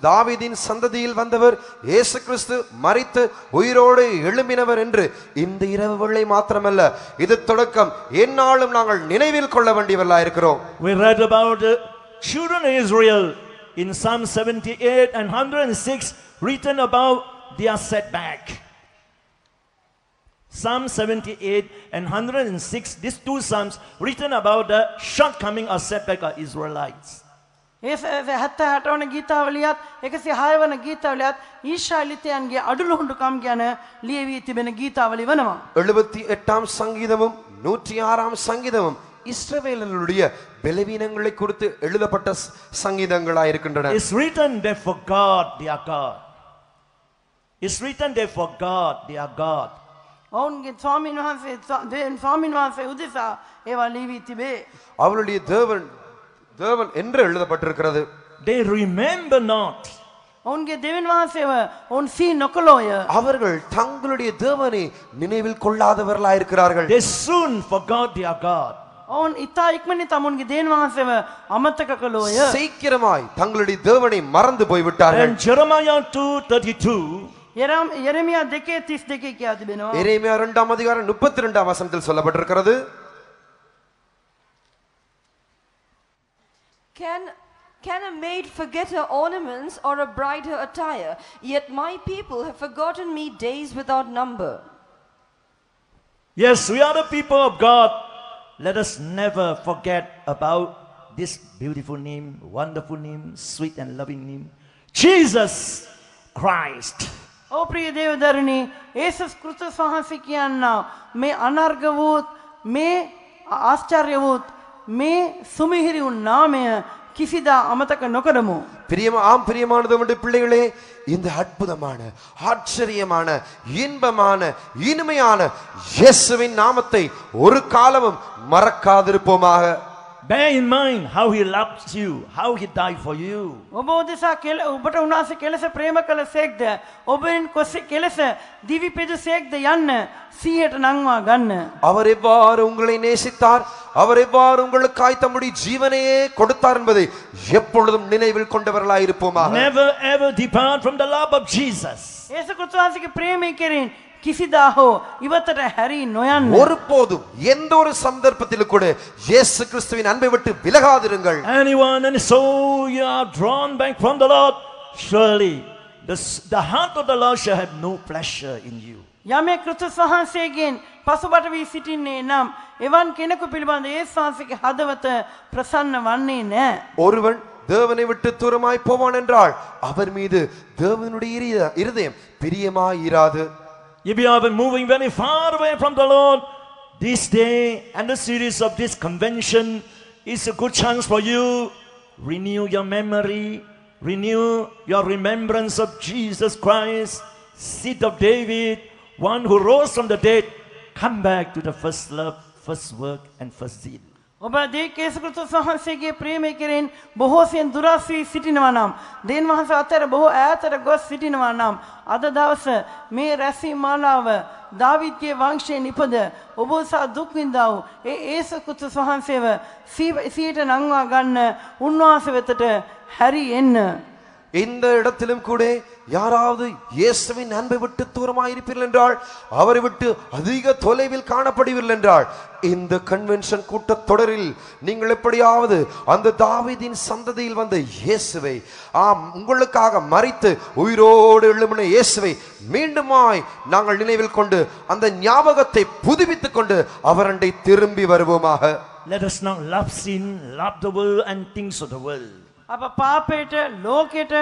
தாவீதின் சந்ததியில் வந்தவர். இயேசு கிறிஸ்து மரித்து உயிரோடு எழும்பினவர் என்று இந்த இரவு வேளை மாத்திரமல்ல, இது தொடக்கம் எந்நாளும் நாங்கள் நினைவில் கொள்ள வேண்டியவர்களாக இருக்கிறோம். We read about the children of Israel in Psalm 78 and 106, written about their setback. Psalm 78 and 106, these two psalms written about the shortcoming or setback of Israelites. ඒ 78 වන ගීතාවලියත් 106 වන ගීතාවලියත් ඊශ්‍රායලිතයන්ගේ අඩුලුහුඬුකම් ගැන ලියවී තිබෙන ගීතාවලි වෙනවා. 78ஆம் சங்கீதமும் 106ஆம் சங்கீதமும் இஸ்ரவேலர்களுடைய பலவீனங்களை குறித்து எழுதப்பட்ட சங்கீதங்களாய் இருக்கின்றன. It's written there for God, their God. It's written there for God, their God. ඔවුන්ගේ ස්වාමීන් වහන්සේ උදෙසා ඒවා ලියවී තිබේ. அவருடைய தேவன் என்று எழுதப்பட்டிருக்கிறது. They remember not. ඔවුන්ගේ දෙවියන් වහන්සේව ඔවුන් සිහි නොකළෝය. அவர்கள் தங்களுடைய தேவனை நினைவில் கொள்ளாதவர்களாய் இருக்கிறார்கள். They soon forgot their God. ඔවුන් ඉතා ඉක්මනින් තමුන්ගේ දෙවියන් වහන්සේව අමතක කළෝය. சீக்கிரமாய் தங்களுடைய தேவனை மறந்து போய்விட்டார்கள். And Jeremiah 2:32, යෙරමියා 2:32 කියා තිබෙනවා. எரேமியா 2ஆம் அதிகாரம் 32ஆம் வசனத்தில் சொல்லப்பட்டிருக்கிறது. Can a maid forget her ornaments or a bride her attire? Yet my people have forgotten me days without number. yes, we are the people of God. Let us never forget about this beautiful name, wonderful name, sweet and loving name, Jesus Christ. ඔව් ප්‍රිය දේවදරුනි, යේසුස් ක්‍රිස්තුස් වහන්සේ කියනවා මේ අනර්ග වූත් මේ ආශ්චර්ය වූත් මේ සුමිහිරි වූ නාමය කිසිදා අමතක නොකරමු. பிரியமானது பிள்ளைகளே, இந்த அற்புதமான ஆச்சரியமான இன்பமான இனிமையான இயேசுவின் நாமத்தை ஒரு காலமும் மறக்காதிருப்போமாக. Bear in mind how he loves you, how he died for you. ඔබ උදෙසා ඔබට උන්වහන්සේ කෙලෙස ප්‍රේම කළසේක්ද ඔබෙන් කෙලෙස දිවි පෙදුසේක්ද යන්න සිහියට නංවා ගන්න. அவர் எவ்வாறு உங்களை நேசித்தார், அவர் எவ்வாறு உங்களுக்காய் தம்முடைய ஜீவனையே கொடுத்தார் என்பதை எப்பொழுதும் நினைவில் கொண்டவர்களாய் இருப்போமாக. Never ever depart from the love of Jesus. යේසුස් ක්‍රිස්තුස් වහන්සේගේ ප්‍රේමය කෙරෙන් කිසිදා හෝ ඉවතට හැරී නොයන්න. ஒருபோதும் எந்த ஒரு சந்தர்ப்பத்திலும் கூட இயேசு கிறிஸ்துவின் அன்பை விட்டு விலகாதிருங்கள். Anyone and so you are drawn back from the Lord, surely the heart of the Lord shall have no pleasure in you. යමෙක් ක්‍රිස්තුස් වහන්සේගෙන් පසුබට වී සිටින්නේ නම් එවන් කෙනෙකු පිළිබඳ යේසුස් වහන්සේගේ හදවත ප්‍රසන්න වන්නේ නැහැ. ஒருவன் தேவனை விட்டு தூரமாய் போவான் என்றால் அவர் மீது தேவனுடைய இருதயம் பிரியமாய் இராது. If you have been moving very far away from the Lord, this day and the series of this convention is a good chance for you. Renew your memory, renew your remembrance of Jesus Christ, seed of David, one who rose from the dead. Come back to the first love, first work and first zeal. ඔබ යේසුස් ක්‍රිස්තුස් වහන්සේගේ ප්‍රේමය කෙරෙන් බොහෝසෙන් දුරස් වී සිටිනවා නම් දෙවියන් වහන්සේ අතර බොහෝ ඈතට ගොස් සිටිනවා නම් අද දවස මේ රැස්වීම මාලාව දාවිද්ගේ වංශයේ නිපද ඔබ උසා දුක් විඳා වූ ඒ යේසුස් ක්‍රිස්තුස් වහන්සේව සිහියට නංවා ගන්න උන්වහන්සේ වෙතට හැරී එන්න. இந்த இடத்திலும் கூட யாராவது இயேசுவின் அன்பை விட்டு தூரமாய் இருப்பீர்கள் என்றால், அவரை விட்டு அதிக தொலைவில் காணப்படுவீர்கள் என்றால், இந்த கன்வென்ஷன் கூட்டத்தொடரில் நீங்கள் எப்படியாவது அந்த தாவீதின் சந்ததியில் வந்த இயேசுவை, உங்களுக்காக மரித்து உயிரோடு எழும்பின இயேசுவை மீண்டுமாய் நாங்கள் நினைவில் கொண்டு அந்த ஞாபகத்தை புதுப்பித்துக் கொண்டு அவரண்டை திரும்பி வருவோமாக. Let us not love sin, love the world and things of the world. අප පාපයට ලෝකයට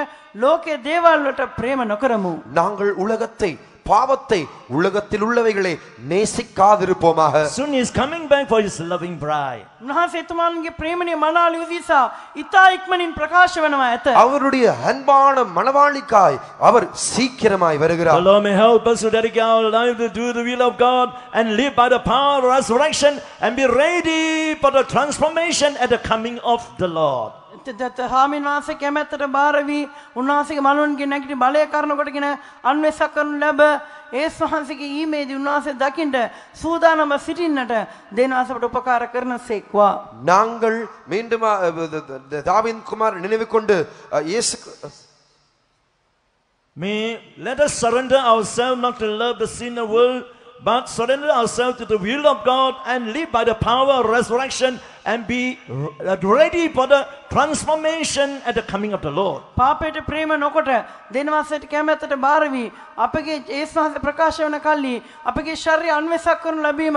ලෝකයේ දේවල් වලට ප්‍රේම නොකරමු. நாங்கள் உலகத்தை, பாவத்தை, உலகத்தில் உள்ளவைகளை நேசிக்காதிருப்போமாக. Soon he is coming back for his loving bride. උන්වහන්සේ එතුමාන්ගේ ප්‍රේමණීය මනාලිය උදෙසා ඉතා ඉක්මනින් ප්‍රකාශ වෙනවා ඇත. அவருடைய அன்பான மணவாளிக்காய் அவர் சீக்கிரமாய் The வருகிறார். Lord may help us to dedicate our life to do the will of God and live by the power of resurrection and be ready for the transformation at the coming of the Lord. හාමින් වහන්සේ කැමැත්තට බාර වී උන්වහන්සේගේ මනුවන්ගේ නැගිටි බලය කරන කොටගෙන අන්වේෂණ කරනු ලැබ යේසුස් වහන්සේගේ ඊමේදී උන්වහන්සේ දකින්න සූදානම සිටින්නට දෙවියන් වහන්සේට උපකාර කරනසේක්වා. நாங்கள் மீண்டும் தாவீது குமார் நினைவு கொண்டு இயேசு Let us surrender ourselves not to love the sinner world, but surrender ourselves to the will of God and live by the power of resurrection and be ready for the transformation at the coming of the Lord. පාපයට ප්‍රේම නොකොට දෙවියන්වහන්සේට කැමැත්තට බාර වී අපගේ යේසුස් වහන්සේ ප්‍රකාශ වන කල්ලි අපගේ ශරීරය අන්වේෂණ කරනු ලැබීම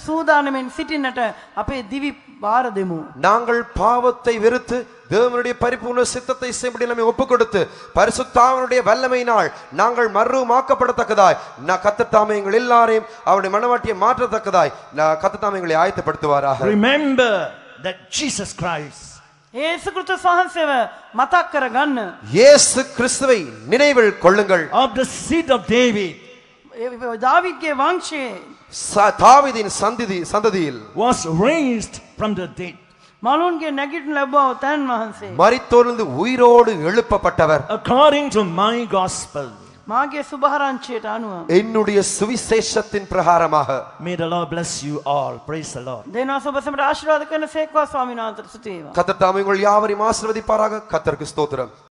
සූදානමින් සිටින්නට අපේ දිවි බාර දෙමු. நாங்கள் பாவத்தை வெறுத்து தேவனுடைய பரிபூர்ண சித்தத்தை செய்யும்படி நம்மை ஒப்புக் கொடுத்து பரிசுத்தாவினுடைய வல்லமையினால் நாங்கள் மறுரூபமாக்கப்படத்தக்கதாய் கர்த்தர் தாமே எங்கள் எல்லாரையும் அவருடைய மனவாட்டியை மாற்றத்தக்கதாய் கர்த்தர் தாமே எங்களை ஆயத்தப்படுத்துவாராக. Remember that Jesus Christ, යේසුස් ක්‍රිස්තුස් වහන්සේව මතක් කරගන්න. இயேசு கிறிஸ்துவை நினைவில் கொள்ளுங்கள். of the seed of David, දාවිද්ගේ වංශයේ தாவீதின் சந்ததியில் was raised from the dead. මලුන්ගේ නැගිටින ලැබුවා තැන් වහන්සේ. மரித்தோரிலிருந்து உயிரோடு எழுப்பப்பட்டவர். According to my gospel. මාගේ සුභාරංචියට අනුව. என்னுடைய சுவிசேஷத்தின் பிரகாரமாக. May the Lord bless you all. Praise the Lord. දෙවියන් ඔබ ආශිර්වාද කරන සේක්වා ස්වාමීන් වහන්සේට ස්තුති වේවා. கர்த்தர் தாமே உங்கள் யாவரையும் ஆசீர்வதிப்பாராக. கர்த்தருக்கு ஸ்தோத்திரம்.